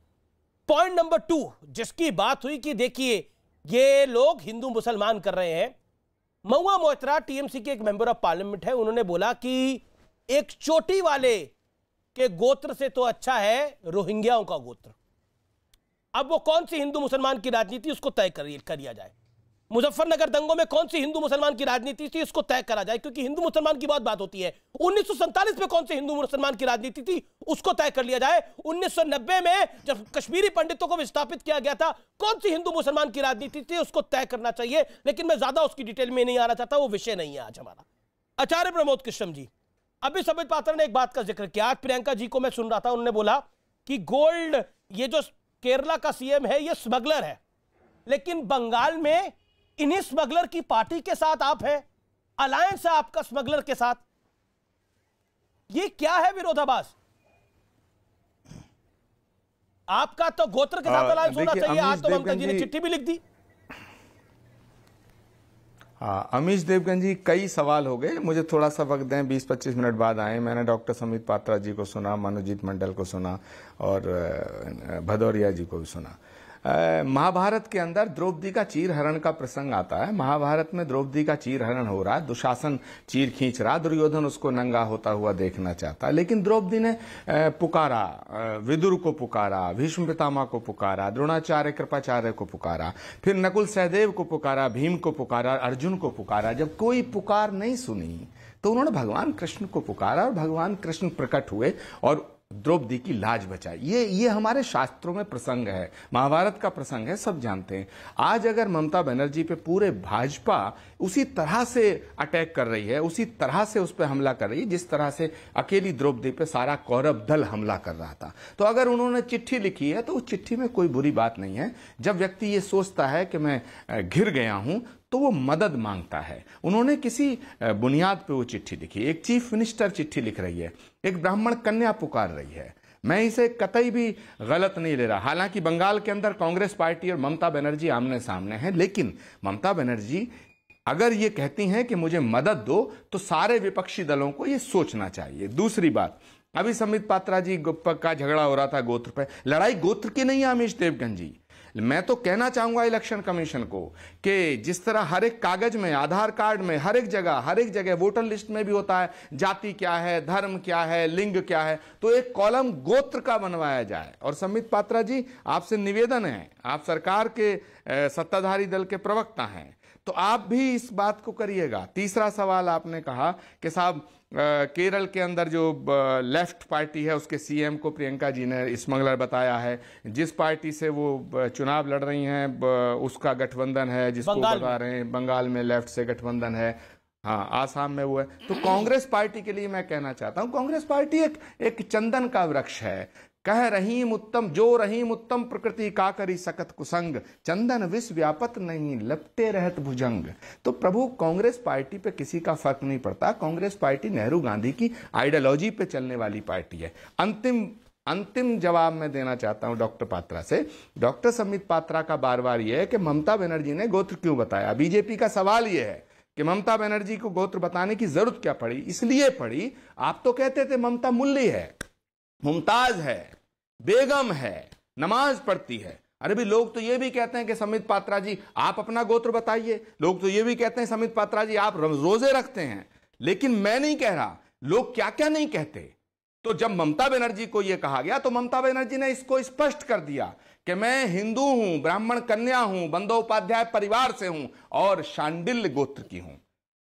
Speaker 1: पॉइंट नंबर 2 जिसकी बात हुई कि देखिए ये लोग हिंदू मुसलमान कर रहे हैं। महुआ मोइत्रा टीएमसी के एक मेंबर ऑफ पार्लियामेंट है, उन्होंने बोला कि एक चोटी वाले के गोत्र से तो अच्छा है रोहिंग्याओं का गोत्र। अब वो कौन सी हिंदू मुसलमान की राजनीति उसको तय करिया जाए। मुजफ्फरनगर दंगों में कौन सी हिंदू मुसलमान की राजनीति थी उसको तय करा जाए, क्योंकि हिंदू मुसलमान की बहुत बात होती है। 1947 में कौन सी हिंदू मुसलमान की राजनीति थी उसको तय कर लिया जाए। 1990 में जब कश्मीरी पंडितों को विस्थापित किया गया था, कौन सी हिंदू मुसलमान की राजनीति थी उसको तय करना चाहिए। लेकिन मैं ज्यादा उसकी डिटेल में नहीं आना चाहता, वो विषय नहीं है आज हमारा। आचार्य प्रमोद कृष्ण जी, अभी संबित पात्रा ने एक बात का जिक्र किया। आज प्रियंका जी को मैं सुन रहा था, उन्होंने बोला कि गोल्ड, ये जो केरला का सीएम है ये स्मगलर है, लेकिन बंगाल में इन्हीं स्मगलर की पार्टी के साथ आप हैं, अलायंस है आपका स्मगलर के साथ। ये क्या है विरोधाभास? आपका तो गोत्र के साथ अलायंस होना चाहिए। आज तो ममता जी ने चिट्ठी भी लिख दी।
Speaker 12: हाँ, अमीश देवगन जी, कई सवाल हो गए, मुझे थोड़ा सा वक्त दें, 20-25 मिनट बाद आए। मैंने डॉक्टर संबित पात्रा जी को सुना, मनोजीत मंडल को सुना और भदौरिया जी को भी सुना। महाभारत के अंदर द्रौपदी का चीर हरण का प्रसंग आता है। महाभारत में द्रौपदी का चीर हरण हो रहा है, दुशासन चीर खींच रहा, दुर्योधन उसको नंगा होता हुआ देखना चाहता है, लेकिन द्रौपदी ने पुकारा, विदुर को पुकारा, भीष्म पितामह को पुकारा, द्रोणाचार्य कृपाचार्य को पुकारा, फिर नकुल सहदेव को पुकारा, भीम को पुकारा, अर्जुन को पुकारा। जब कोई पुकार नहीं सुनी तो उन्होंने भगवान कृष्ण को पुकारा और भगवान कृष्ण प्रकट हुए और द्रौपदी की लाज बचाई। ये हमारे शास्त्रों में प्रसंग है, महाभारत का प्रसंग है, सब जानते हैं। आज अगर ममता बनर्जी पे पूरे भाजपा उसी तरह से अटैक कर रही है, उसी तरह से उस पर हमला कर रही है जिस तरह से अकेली द्रौपदी पे सारा कौरव दल हमला कर रहा था, तो अगर उन्होंने चिट्ठी लिखी है तो उस चिट्ठी में कोई बुरी बात नहीं है। जब व्यक्ति ये सोचता है कि मैं घिर गया हूं तो वो मदद मांगता है। उन्होंने किसी बुनियाद पे वो चिट्ठी लिखी। एक चीफ मिनिस्टर चिट्ठी लिख रही है, एक ब्राह्मण कन्या पुकार रही है। मैं इसे कतई भी गलत नहीं ले रहा। हालांकि बंगाल के अंदर कांग्रेस पार्टी और ममता बनर्जी आमने सामने हैं, लेकिन ममता बनर्जी अगर ये कहती हैं कि मुझे मदद दो तो सारे विपक्षी दलों को ये सोचना चाहिए। दूसरी बात, अभी संबित पात्रा जी का झगड़ा हो रहा था गोत्र पे। लड़ाई गोत्र की नहीं है अमीश देवगन जी। मैं तो कहना चाहूंगा इलेक्शन कमीशन को कि जिस तरह हर एक कागज में, आधार कार्ड में, हर एक जगह वोटर लिस्ट में भी होता है जाति क्या है, धर्म क्या है, लिंग क्या है, तो एक कॉलम गोत्र का बनवाया जाए। और संबित पात्रा जी, आपसे निवेदन है, आप सरकार के सत्ताधारी दल के प्रवक्ता हैं, तो आप भी इस बात को करिएगा। तीसरा सवाल आपने कहा कि साहब केरल के अंदर जो लेफ्ट पार्टी है उसके सीएम को प्रियंका जी ने स्मगलर बताया है। जिस पार्टी से वो चुनाव लड़ रही हैं उसका गठबंधन है, जिसको बता रहे हैं बंगाल में लेफ्ट से गठबंधन है, हाँ आसाम में वो है। तो कांग्रेस पार्टी के लिए मैं कहना चाहता हूँ, कांग्रेस पार्टी एक चंदन का वृक्ष है। कह रहीम उत्तम जो रहीम उत्तम प्रकृति का करी सकत कुसंग, चंदन विष व्यापत नहीं लपटे रहत भुजंग। तो प्रभु, कांग्रेस पार्टी पे किसी का फर्क नहीं पड़ता। कांग्रेस पार्टी नेहरू गांधी की आइडियोलॉजी पे चलने वाली पार्टी है। अंतिम अंतिम जवाब मैं देना चाहता हूं डॉक्टर पात्रा से। डॉक्टर संबित पात्रा का बार बार यह है कि ममता बनर्जी ने गोत्र क्यों बताया। बीजेपी का सवाल यह है कि ममता बनर्जी को गोत्र बताने की जरूरत क्या पड़ी। इसलिए पड़ी, आप तो कहते थे ममता मुल्ली है, मुमताज है, बेगम है, नमाज पढ़ती है। अरे भी लोग तो ये भी कहते हैं कि संबित पात्रा जी आप अपना गोत्र बताइए। लोग तो ये भी कहते हैं संबित पात्रा जी आप रोजे रखते हैं। लेकिन मैं नहीं कह रहा, लोग क्या क्या नहीं कहते। तो जब ममता बनर्जी को यह कहा गया तो ममता बनर्जी ने इसको स्पष्ट कर दिया कि मैं हिंदू हूं, ब्राह्मण कन्या हूं, बंदोपाध्याय परिवार से हूं और शांडिल्य गोत्र की हूं।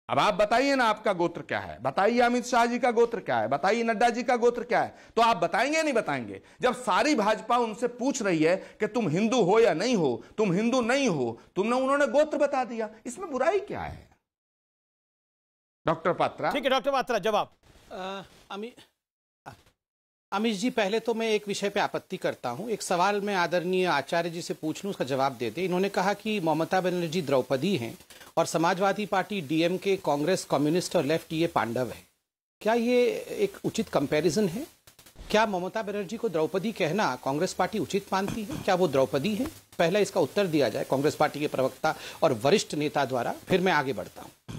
Speaker 12: अब आप बताइए ना आपका गोत्र क्या है, बताइए अमित शाह जी का गोत्र क्या है, बताइए नड्डा जी का गोत्र क्या है। तो आप बताएंगे या नहीं बताएंगे? जब सारी भाजपा उनसे पूछ रही है कि तुम हिंदू हो या नहीं हो, तुम हिंदू नहीं हो, उन्होंने गोत्र बता दिया, इसमें बुराई क्या है? डॉक्टर पात्रा।
Speaker 1: ठीक है डॉक्टर पात्रा, जवाब।
Speaker 10: अमित जी, पहले तो मैं एक विषय पे आपत्ति करता हूं। एक सवाल मैं आदरणीय आचार्य जी से पूछ लूं, उसका जवाब दे दे। इन्होंने कहा कि ममता बनर्जी द्रौपदी हैं और Samajwadi party, DMK, Congress, communist और लेफ्ट ये पांडव है। क्या ये एक उचित कंपैरिजन है? क्या ममता बनर्जी को द्रौपदी कहना कांग्रेस पार्टी उचित मानती है? क्या वो द्रौपदी है? पहला इसका उत्तर दिया जाए कांग्रेस पार्टी के प्रवक्ता और वरिष्ठ नेता द्वारा, फिर मैं आगे बढ़ता हूं।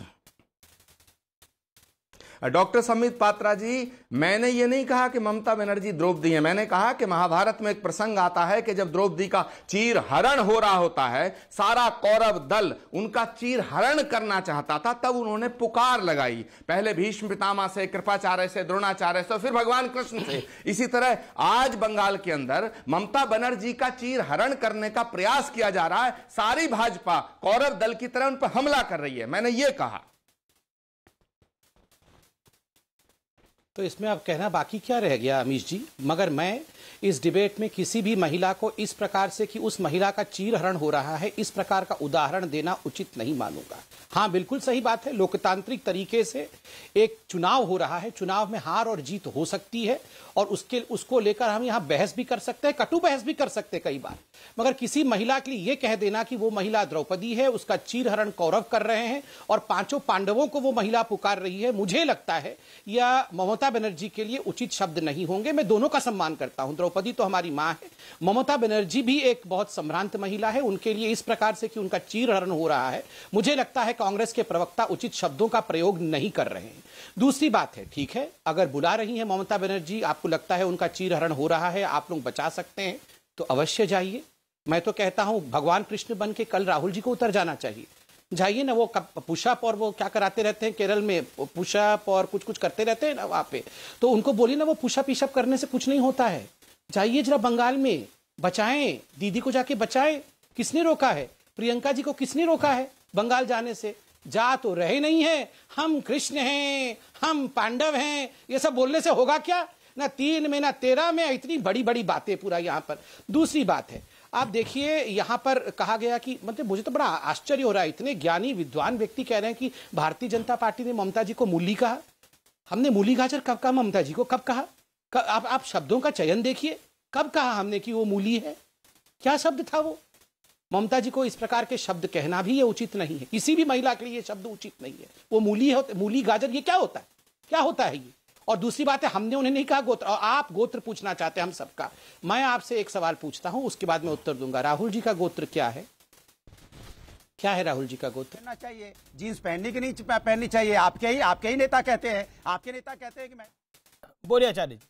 Speaker 12: डॉक्टर संबित पात्रा जी, मैंने ये नहीं कहा कि ममता बनर्जी द्रौपदी है। मैंने कहा कि महाभारत में एक प्रसंग आता है कि जब द्रौपदी का चीर हरण हो रहा होता है, सारा कौरव दल उनका चीर हरण करना चाहता था, तब उन्होंने पुकार लगाई, पहले भीष्म पितामह से, कृपाचार्य से, द्रोणाचार्य से, फिर भगवान कृष्ण से। इसी तरह आज बंगाल के अंदर ममता बनर्जी का चीर हरण करने का प्रयास किया जा रहा है। सारी भाजपा कौरव दल की तरह उन पर हमला कर रही है, मैंने ये कहा।
Speaker 10: तो इसमें अब कहना बाकी क्या रह गया अमीश जी? मगर मैं इस डिबेट में किसी भी महिला को इस प्रकार से कि उस महिला का चीर हरण हो रहा है, इस प्रकार का उदाहरण देना उचित नहीं मानूंगा। हाँ, बिल्कुल सही बात है, लोकतांत्रिक तरीके से एक चुनाव हो रहा है, चुनाव में हार और जीत हो सकती है और उसको लेकर हम यहाँ बहस भी कर सकते हैं, कटु बहस भी कर सकते हैं कई बार। मगर किसी महिला के लिए यह कह देना कि वो महिला द्रौपदी है, उसका चीर हरण कौरव कर रहे हैं और पांचों पांडवों को वो महिला पुकार रही है, मुझे लगता है यह ममता बनर्जी के लिए उचित शब्द नहीं होंगे। मैं दोनों का सम्मान करता हूं, द्रौपदी तो हमारी मां है, ममता बनर्जी भी एक बहुत संभ्रांत महिला है। उनके लिए इस प्रकार से कि उनका चीर हरण हो रहा है, मुझे लगता है कांग्रेस के प्रवक्ता उचित शब्दों का प्रयोग नहीं कर रहे हैं। दूसरी बात है, ठीक है, अगर बुला रही हैं ममता बनर्जी, आपको लगता है उनका चीर हरण हो रहा है, आप लोग बचा सकते हैं तो अवश्य जाइए। मैं तो कहता हूं भगवान कृष्ण बन के कल राहुल जी को उतर जाना चाहिए। जाइए ना, वो पुशअप और वो क्या कराते रहते हैं केरल में, पुशअप और कुछ कुछ करते रहते हैं ना वहां पे, तो उनको बोलिए ना वो पुशअप ईशअप करने से कुछ नहीं होता है। जाइए जरा बंगाल में, बचाएं दीदी को, जाके बचाएं। किसने रोका है? प्रियंका जी को किसने रोका है बंगाल जाने से? जा तो रहे नहीं है, हम कृष्ण हैं, हम पांडव हैं, ये सब बोलने से होगा क्या? ना 3 में ना 13 में, इतनी बड़ी बड़ी बातें पूरा यहाँ पर। दूसरी बात है, आप देखिए यहाँ पर कहा गया कि, मतलब मुझे तो बड़ा आश्चर्य हो रहा है, इतने ज्ञानी विद्वान व्यक्ति कह रहे हैं कि भारतीय जनता पार्टी ने ममता जी को मूली कहा। हमने मूली गाजर कब कहा ममता जी को? कब कहा? आप शब्दों का चयन देखिए, कब कहा हमने कि वो मूली है? क्या शब्द था वो? ममता जी को इस प्रकार के शब्द कहना भी ये उचित नहीं है, किसी भी महिला के लिए ये शब्द उचित नहीं है। वो मूली है, मूली गाजर, ये क्या होता है? क्या होता है ये? और दूसरी बात है, हमने उन्हें नहीं कहा गोत्र, और आप गोत्र पूछना चाहते हैं हम सबका। मैं आपसे एक सवाल पूछता हूं, उसके बाद मैं उत्तर दूंगा। राहुल जी का गोत्र क्या है? क्या है राहुल जी का गोत्र?
Speaker 11: पहनना चाहिए, जीन्स पहननी की नहीं पहननी चाहिए। आपके ही नेता कहते हैं, आपके नेता कहते हैं कि मैं।
Speaker 1: बोलिए आचार्य जी।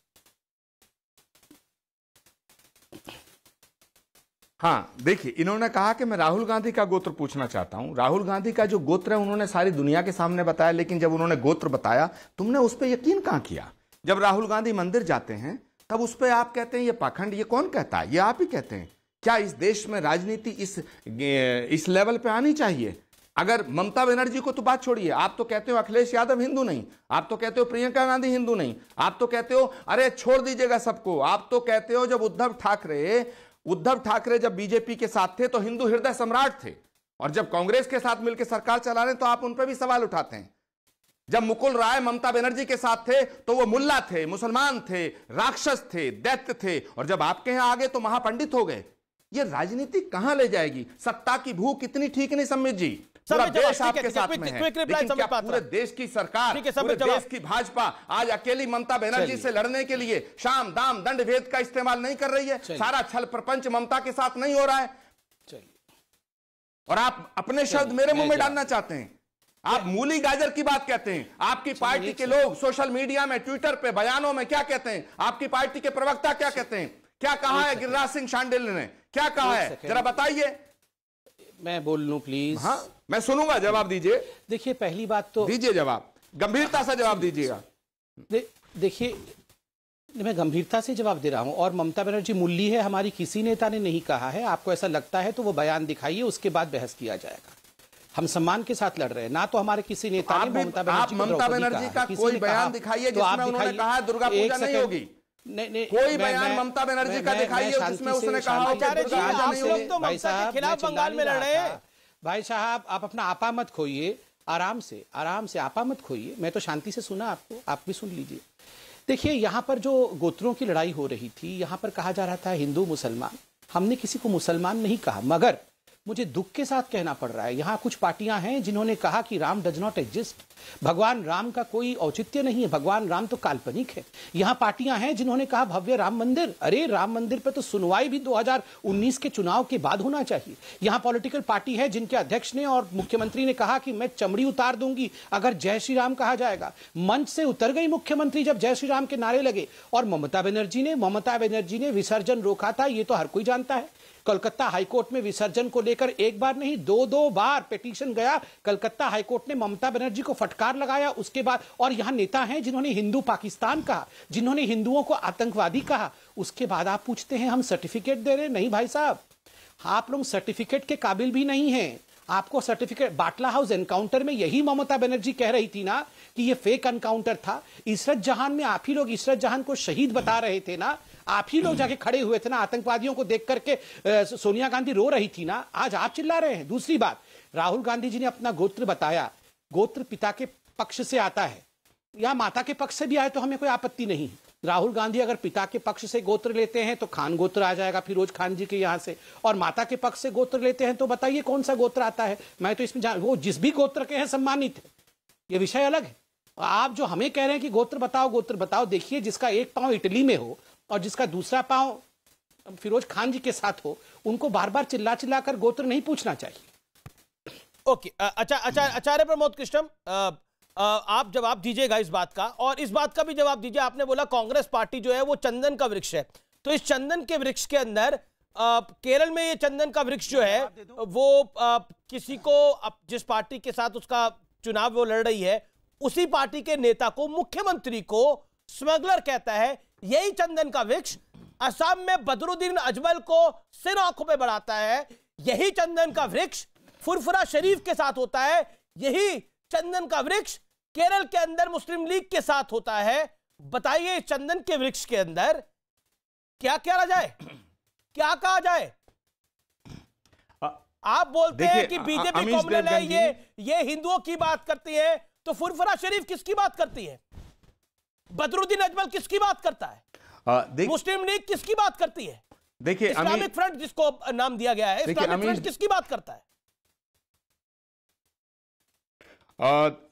Speaker 12: हाँ, देखिए, इन्होंने कहा कि मैं राहुल गांधी का गोत्र पूछना चाहता हूं। राहुल गांधी का जो गोत्र है उन्होंने सारी दुनिया के सामने बताया, लेकिन जब उन्होंने गोत्र बताया तुमने उस पर यकीन कहां किया? जब राहुल गांधी मंदिर जाते हैं तब उस पर आप कहते हैं ये पाखंड। ये कौन कहता है? ये आप ही कहते हैं। क्या इस देश में राजनीति इस लेवल पे आनी चाहिए? अगर ममता बनर्जी को तो बात छोड़िए, आप तो कहते हो अखिलेश यादव हिंदू नहीं, आप तो कहते हो प्रियंका गांधी हिंदू नहीं, आप तो कहते हो अरे छोड़ दीजिएगा सबको, आप तो कहते हो जब उद्धव ठाकरे जब बीजेपी के साथ थे तो हिंदू हृदय सम्राट थे, और जब कांग्रेस के साथ मिलकर सरकार चला रहे तो आप उन पर भी सवाल उठाते हैं। जब मुकुल राय ममता बनर्जी के साथ थे तो वो मुल्ला थे, मुसलमान थे, राक्षस थे, दैत्य थे, और जब आपके यहां आ गए तो महापंडित हो गए। ये राजनीति कहां ले जाएगी? सत्ता की भूख इतनी ठीक नहीं सम्मित जी, पूरा देश आपके साथ में है, लेकिन क्या पूरे देश की सरकार, पूरे देश की भाजपा आज अकेली ममता बनर्जी से लड़ने के लिए शाम दाम दंड भेद का इस्तेमाल नहीं कर रही है? सारा छल प्रपंच ममता के साथ नहीं हो रहा है? और आप अपने शब्द मेरे मुंह में डालना चाहते हैं। आप मूली गाजर की बात कहते हैं। आपकी पार्टी के लोग सोशल मीडिया में, ट्विटर पे, बयानों में क्या कहते हैं? आपकी पार्टी के प्रवक्ता क्या कहते हैं? क्या कहा है गिरिराज सिंह शांडिल ने? क्या कहा है, जरा बताइए।
Speaker 10: मैं बोल लूं प्लीज?
Speaker 12: हाँ, मैं सुनूंगा, जवाब दीजिए।
Speaker 10: देखिए, पहली बात तो
Speaker 12: दीजिए जवाब, गंभीरता से जवाब दीजिएगा।
Speaker 10: देखिए, मैं गंभीरता से जवाब दे रहा हूं। और ममता बनर्जी मूली है, हमारी किसी नेता ने नहीं कहा है। आपको ऐसा लगता है तो वो बयान दिखाइए, उसके बाद बहस किया जाएगा। हम सम्मान के साथ लड़ रहे हैं, ना तो हमारे किसी नेता ने ममता
Speaker 12: बनर्जी का कोई बयान दिखाइए जिसमें उन्होंने कहा दुर्गा पूजा नहीं होगी।
Speaker 10: नहीं,
Speaker 12: कोई बयान ममता बनर्जी का दिखाइए जिसमें उसने कहा हो कि दुर्गा पूजा नहीं होगी।
Speaker 10: भाई साहब, खिलाफ बंगाल में लड़ रहे हैं। भाई साहब, आप अपना आपा मत खोइए, आराम से आपा मत खोइए। मैं तो शांति से सुना आपको, आप भी सुन लीजिए। देखिए, यहाँ पर जो गोत्रों की लड़ाई हो रही थी, यहाँ पर कहा जा रहा था हिंदू मुसलमान। हमने किसी को मुसलमान नहीं कहा, मगर मुझे दुख के साथ कहना पड़ रहा है, यहाँ कुछ पार्टियां हैं जिन्होंने कहा कि राम डज नॉट एग्जिस्ट, भगवान राम का कोई औचित्य नहीं है, भगवान राम तो काल्पनिक है। यहाँ पार्टियां हैं जिन्होंने कहा भव्य राम मंदिर। अरे, राम मंदिर पे तो सुनवाई भी 2019 के चुनाव के बाद होना चाहिए। यहाँ पॉलिटिकल पार्टी है जिनके अध्यक्ष ने और मुख्यमंत्री ने कहा कि मैं चमड़ी उतार दूंगी अगर जय श्री राम कहा जाएगा। मंच से उतर गई मुख्यमंत्री जब जय श्री राम के नारे लगे। और ममता बनर्जी ने विसर्जन रोका था, ये तो हर कोई जानता है। कलकत्ता हाईकोर्ट में विसर्जन को लेकर एक बार नहीं, दो बार पिटीशन गया। कलकत्ता हाईकोर्ट ने ममता बनर्जी को फटकार लगाया। उसके बाद और यहां नेता हैं जिन्होंने हिंदू पाकिस्तान कहा, जिन्होंने हिंदुओं को आतंकवादी कहा। उसके बाद आप पूछते हैं हम सर्टिफिकेट दे रहे हैं। नहीं भाई साहब, आप लोग सर्टिफिकेट के काबिल भी नहीं हैं। आपको सर्टिफिकेट, बाटला हाउस एनकाउंटर में यही ममता बनर्जी कह रही थी ना कि ये फेक एनकाउंटर था। इशरत जहां में आप ही लोग इशरत जहां को शहीद बता रहे थे ना, आप ही लोग जाके खड़े हुए थे ना, आतंकवादियों को देख करके सोनिया गांधी रो रही थी ना, आज आप चिल्ला रहे हैं। दूसरी बात, राहुल गांधी जी ने अपना गोत्र बताया, गोत्र पिता के पक्ष से आता है या माता के पक्ष से भी आए तो हमें कोई आपत्ति नहीं। राहुल गांधी अगर पिता के पक्ष से गोत्र लेते हैं तो खान गोत्र आ जाएगा फिरोज खान जी के यहाँ से, और माता के पक्ष से गोत्र लेते हैं तो बताइए कौन सा गोत्र आता है। मैं तो इसमें वो जिस भी गोत्र के हैं सम्मानित है, ये विषय अलग है। आप जो हमें कह रहे हैं कि गोत्र बताओ, देखिए जिसका एक पांव इटली में हो और जिसका दूसरा पांव फिरोज खान जी के साथ हो, उनको बार बार चिल्ला कर गोत्र नहीं पूछना चाहिए।
Speaker 1: ओके, आचार्य प्रमोद कृष्णम, आप जवाब दीजिएगा इस बात का, और इस बात का भी जवाब दीजिए। आपने बोला कांग्रेस पार्टी जो है वो चंदन का वृक्ष है, तो इस चंदन के वृक्ष के अंदर केरल में ये चंदन का वृक्ष जो है वो किसी को, जिस पार्टी के साथ उसका चुनाव वो लड़ रही है, उसी पार्टी के नेता को, मुख्यमंत्री को स्मगलर कहता है। यही चंदन का वृक्ष असम में बदरुद्दीन अजमल को सिर आंखों पे बढ़ाता है। यही चंदन का वृक्ष फुरफुरा शरीफ के साथ होता है। यही चंदन का वृक्ष केरल के अंदर मुस्लिम लीग के साथ होता है। बताइए, चंदन के वृक्ष के अंदर क्या कहा जाए, क्या कहा जाए? आप बोलते हैं कि बीजेपी कॉम्युनल है, ये हिंदुओं की बात करती है, तो फुरफुरा शरीफ किसकी बात करती है? बदरुद्दीन अजमल किसकी बात करता है? मुस्लिम लीग किसकी बात करती है?
Speaker 12: देखिए,
Speaker 1: इस्लामिक फ्रंट जिसको नाम दिया गया है, इस्लामिक फ्रंट किसकी बात करता है?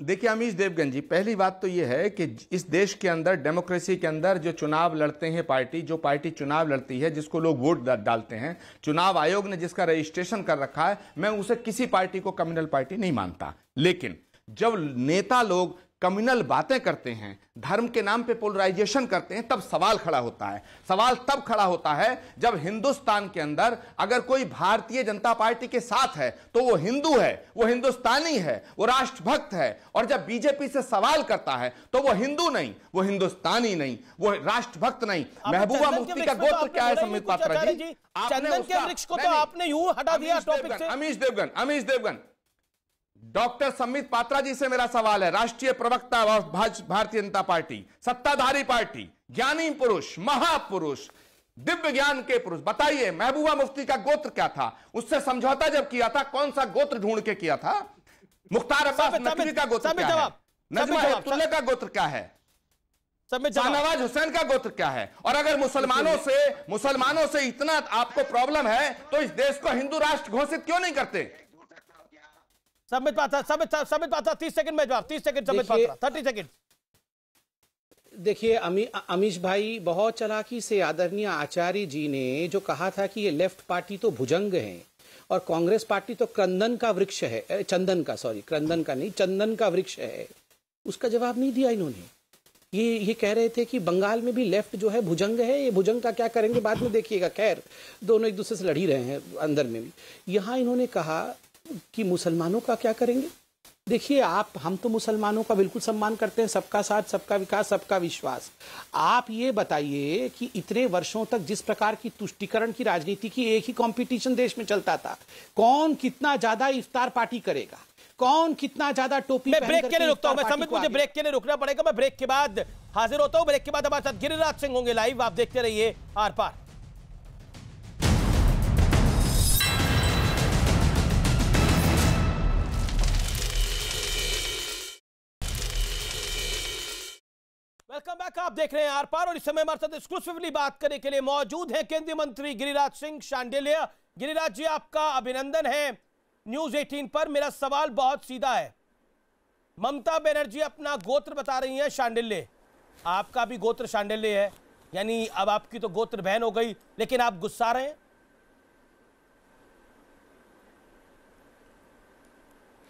Speaker 12: देखिए अमीश देवगन जी, पहली बात तो यह है कि इस देश के अंदर, डेमोक्रेसी के अंदर जो चुनाव लड़ते हैं जो पार्टी चुनाव लड़ती है, जिसको लोग वोट डालते हैं, चुनाव आयोग ने जिसका रजिस्ट्रेशन कर रखा है, मैं उसे किसी पार्टी को कम्युनल पार्टी नहीं मानता। लेकिन जब नेता लोग कम्युनल बातें करते हैं, धर्म के नाम पे पोलराइजेशन करते हैं, तब सवाल खड़ा होता है। सवाल तब खड़ा होता है जब हिंदुस्तान के अंदर अगर कोई भारतीय जनता पार्टी के साथ है तो वो हिंदू है, वो हिंदुस्तानी है, वो राष्ट्रभक्त है, और जब बीजेपी से सवाल करता है तो वो हिंदू नहीं, वो हिंदुस्तानी नहीं, वो राष्ट्रभक्त नहीं। महबूबा मुफ्ती का गोत्र क्या है संबित पात्रा जी?
Speaker 1: चंदन के वृक्ष को तो आपने यूं हटा दिया टॉपिक से।
Speaker 12: अमीश देवगन, डॉक्टर संबित पात्रा जी से मेरा सवाल है, राष्ट्रीय प्रवक्ता और भारतीय जनता पार्टी, सत्ताधारी पार्टी, ज्ञानी पुरुष, महापुरुष, दिव्य ज्ञान के पुरुष, बताइए महबूबा मुफ्ती का गोत्र क्या था? उससे समझौता जब किया था, कौन सा गोत्र ढूंढ के किया था? मुख्तार अब्बास नकवी का गोत्र क्या है? नजमा हेपतुल्लाह का गोत्र क्या है? शाहनवाज हुसैन का गोत्र क्या है? और अगर मुसलमानों से इतना आपको प्रॉब्लम है तो इस देश को हिंदू राष्ट्र घोषित क्यों नहीं करते?
Speaker 1: संबित पात्रा 30 सेकंड में जवाब, 30 सेकंड संबित पात्रा, 30 सेकंड।
Speaker 10: देखिए अमीश भाई, बहुत चालाकी से आदरणीय आचार्य जी ने जो कहा था कि ये लेफ्ट पार्टी तो भुजंग है और कांग्रेस पार्टी तो क्रंदन का वृक्ष है, क्रंदन का नहीं, चंदन का वृक्ष है, उसका जवाब नहीं दिया इन्होंने। ये कह रहे थे कि बंगाल में भी लेफ्ट जो है भुजंग है, ये भुजंग का क्या करेंगे बाद में देखिएगा। खैर, दोनों एक दूसरे से लड़ ही रहे हैं अंदर में भी। यहाँ इन्होंने कहा कि मुसलमानों का क्या करेंगे। देखिए, हम तो मुसलमानों का बिल्कुल सम्मान करते हैं, सबका साथ, सबका विकास, सबका विश्वास। आप ये बताइए कि इतने वर्षों तक जिस प्रकार की तुष्टीकरण की राजनीति की एक ही कंपटीशन देश में चलता था, कौन कितना ज्यादा इफ्तार पार्टी करेगा, कौन कितना ज्यादा टोपी।
Speaker 1: मैं ब्रेक के लिए रुकता हूं, मैं समझ, मुझे ब्रेक के लिए रुकना पड़ेगा, मैं ब्रेक के बाद हाजिर होता हूं। ब्रेक के बाद हमारे साथ गिरिराज सिंह होंगे लाइव, आप देखते रहिए आर पार। वेलकम बैक, आप देख रहे हैं आर पार और इस समय हमारे साथ एक्सक्लूसिवली बात करने के लिए मौजूद हैं केंद्रीय मंत्री गिरिराज सिंह शांडिल्य। गिरिराज जी, आपका अभिनंदन है न्यूज 18 पर। मेरा सवाल बहुत सीधा है, ममता बनर्जी अपना गोत्र बता रही हैं शांडिल्य, आपका भी गोत्र शांडिल्य है, यानी अब आपकी तो गोत्र बहन हो गई, लेकिन आप गुस्सा रहे हैं।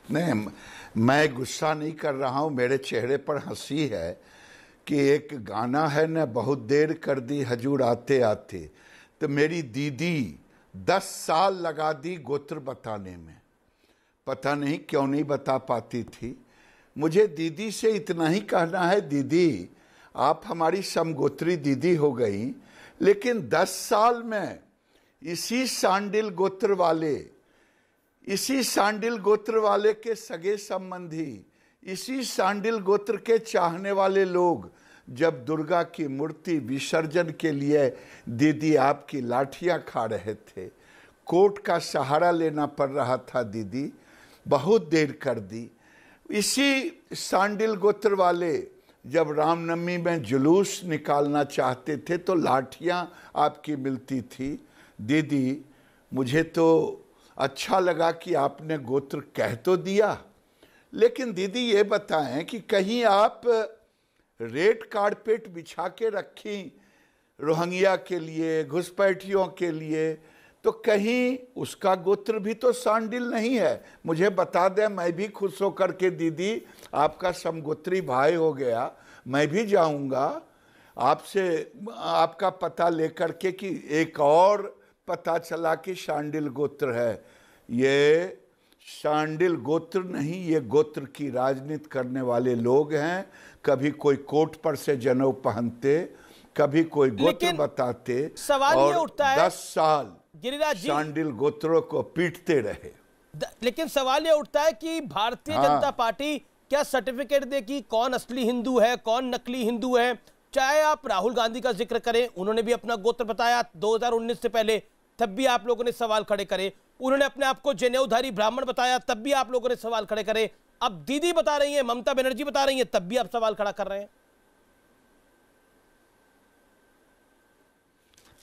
Speaker 6: नहीं, मैं गुस्सा नहीं कर रहा हूं, मेरे चेहरे पर हंसी है कि एक गाना है ना, बहुत देर कर दी हजूर आते आते। तो मेरी दीदी 10 साल लगा दी गोत्र बताने में, पता नहीं क्यों नहीं बता पाती थी। मुझे दीदी से इतना ही कहना है, दीदी आप हमारी समगोत्री दीदी हो गई, लेकिन 10 साल में इसी सांडिल गोत्र वाले के सगे संबंधी, इसी सांडिल गोत्र के चाहने वाले लोग जब दुर्गा की मूर्ति विसर्जन के लिए दीदी आपकी लाठियां खा रहे थे, कोर्ट का सहारा लेना पड़ रहा था, दीदी बहुत देर कर दी। इसी सांडिल गोत्र वाले जब रामनवमी में जुलूस निकालना चाहते थे तो लाठियां आपकी मिलती थी। दीदी मुझे तो अच्छा लगा कि आपने गोत्र कह तो दिया, लेकिन दीदी ये बताएं कि कहीं आप रेड कारपेट बिछा के रखी रोहिंग्या के लिए, घुसपैठियों के लिए, तो कहीं उसका गोत्र भी तो सांडिल नहीं है? मुझे बता दें, मैं भी खुश होकर के दीदी आपका समगोत्री भाई हो गया, मैं भी जाऊंगा आपसे आपका पता लेकर के कि एक और पता चला कि सांडिल गोत्र है। ये सांडिल गोत्र नहीं, ये गोत्र की राजनीति करने वाले लोग हैं। कभी कोई कोट पर से जनेऊ पहनते, कभी कोई गोत्र बताते,
Speaker 1: सवाल
Speaker 6: और
Speaker 1: ये उठता है
Speaker 6: 10 साल
Speaker 1: गिरिराज जी
Speaker 6: सांडिल गोत्रों को पीटते रहे।
Speaker 1: लेकिन सवाल ये उठता है कि भारतीय जनता पार्टी क्या सर्टिफिकेट देगी कौन असली हिंदू है, कौन नकली हिंदू है? चाहे आप राहुल गांधी का जिक्र करें, उन्होंने भी अपना गोत्र बताया 2019 से पहले, तब भी आप लोगों ने सवाल खड़े करे। उन्होंने अपने आप को जनेऊधारी ब्राह्मण बताया, तब भी आप लोगों ने सवाल खड़े करे। अब दीदी बता रही है, ममता बनर्जी बता रही है, तब भी आप सवाल खड़ा कर रहे हैं।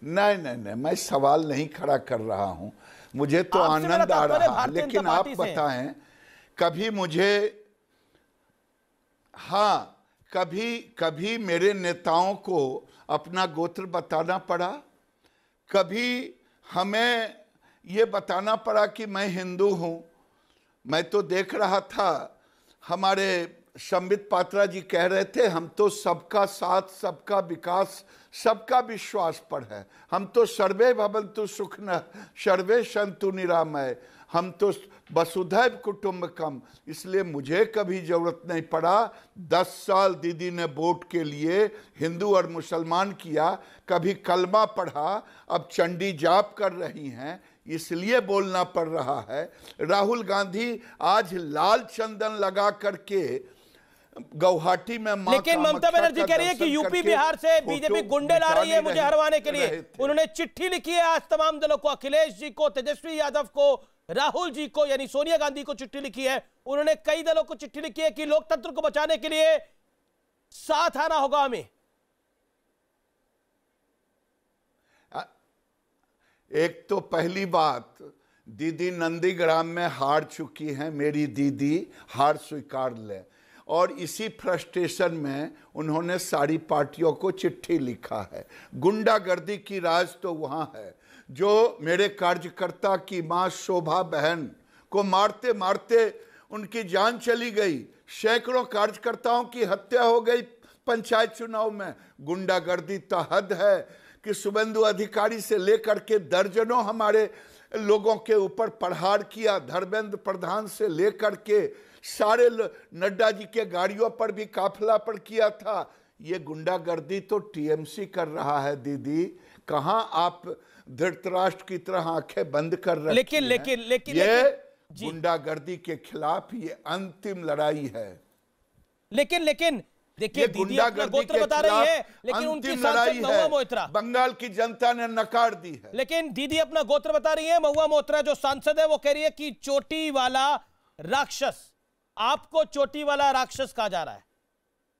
Speaker 6: नहीं, मैं सवाल नहीं खड़ा कर रहा हूं, मुझे तो आनंद आ रहा है। लेकिन आप बताएं, कभी मुझे, हाँ, कभी मेरे नेताओं को अपना गोत्र बताना पड़ा, कभी हमें ये बताना पड़ा कि मैं हिंदू हूं। मैं तो देख रहा था, हमारे संबित पात्रा जी कह रहे थे, हम तो सबका साथ, सबका विकास, सबका विश्वास पर है। हम तो सर्वे भवन्तु सुखिनः सर्वे सन्तु निरामय, हम तो वसुधैव कुटुम्बकम। इसलिए मुझे कभी जरूरत नहीं पड़ा। 10 साल दीदी ने वोट के लिए हिंदू और मुसलमान किया, कभी कलमा पढ़ा, अब चंडी जाप कर रही हैं, इसलिए बोलना पड़ रहा है। राहुल गांधी आज लाल चंदन लगा करके गुवाहाटी में,
Speaker 1: लेकिन ममता बनर्जी कह रही है कि यूपी बिहार से बीजेपी गुंडे ला रही है मुझे हरवाने के लिए। उन्होंने चिट्ठी लिखी है आज तमाम दलों को, अखिलेश जी को, तेजस्वी यादव को, राहुल जी को, यानी सोनिया गांधी को चिट्ठी लिखी है। उन्होंने कई दलों को चिट्ठी लिखी है कि लोकतंत्र को बचाने के लिए साथ आना होगा हमें,
Speaker 6: एक तो पहली बात, दीदी नंदीग्राम में हार चुकी हैं, मेरी दीदी हार स्वीकार ले, और इसी फ्रस्ट्रेशन में उन्होंने सारी पार्टियों को चिट्ठी लिखा है। गुंडागर्दी की राज तो वहां है। जो मेरे कार्यकर्ता की मां शोभा बहन को मारते मारते उनकी जान चली गई, सैकड़ों कार्यकर्ताओं की हत्या हो गई पंचायत चुनाव में। गुंडागर्दी तो हद है कि शुभेंदु अधिकारी से लेकर के दर्जनों हमारे लोगों के ऊपर प्रहार किया, धर्मेंद्र प्रधान से लेकर के सारे नड्डा जी के गाड़ियों पर भी काफिला पर किया था। ये गुंडागर्दी तो टीएमसी कर रहा है दीदी, कहां आप धृतराष्ट्र की तरह आंखें बंद कर रखी
Speaker 1: लेकिन
Speaker 6: ये गुंडागर्दी के खिलाफ ये अंतिम लड़ाई है।
Speaker 1: लेकिन देखिए, दीदी अपना गोत्र बता रही है, लेकिन उनकी सांसद महुआ मोइत्रा,
Speaker 6: बंगाल की जनता ने नकार दी है।
Speaker 1: लेकिन दीदी अपना गोत्र बता रही है। महुआ मोइत्रा जो सांसद है वो कह रही है कि चोटी वाला राक्षस, आपको चोटी वाला राक्षस कहा जा रहा है।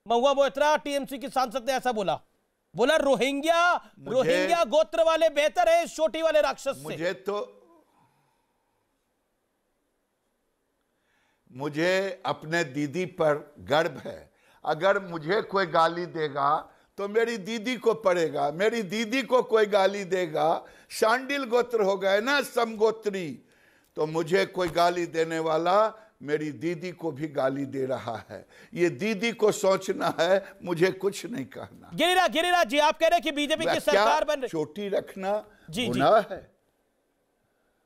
Speaker 1: महुआ मोइत्रा टीएमसी की सांसद ने ऐसा बोला रोहिंग्या गोत्र वाले बेहतर है इस चोटी वाले राक्षस से।
Speaker 6: मुझे अपने दीदी पर गर्व है। अगर मुझे कोई गाली देगा तो मेरी दीदी को पड़ेगा, मेरी दीदी को कोई गाली देगा, शांडिल गोत्र हो गए ना समगोत्री, तो मुझे कोई गाली देने वाला मेरी दीदी को भी गाली दे रहा है। ये दीदी को सोचना है, मुझे कुछ नहीं कहना।
Speaker 1: गिरिराज जी, आप कह रहे हैं कि बीजेपी की सरकार बन रही,
Speaker 6: चोटी रखना गुनाह है।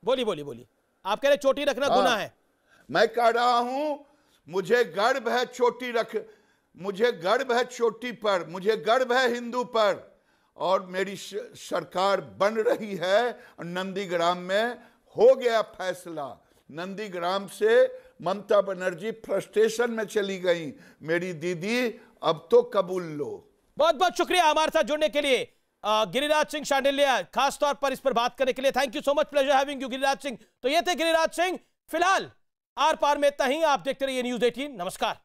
Speaker 1: बोलिए, आप कह रहे चोटी रखना गुनाह है।
Speaker 6: मैं कह रहा हूं मुझे गर्व है मुझे गर्व है चोटी पर, मुझे गर्व है हिंदू पर, और मेरी सरकार बन रही है। नंदीग्राम में हो गया फैसला। नंदीग्राम से ममता बनर्जी फ्रस्ट्रेशन में चली गई। मेरी दीदी अब तो कबूल लो।
Speaker 1: बहुत बहुत शुक्रिया हमारे साथ जुड़ने के लिए गिरिराज सिंह शांडिल्य, खास तौर पर इस पर बात करने के लिए। Thank you so much, pleasure having you Giriraj Singh. तो ये थे गिरिराज सिंह। फिलहाल आर पार में इतना ही। आप देखते रहिए न्यूज़ 18। नमस्कार।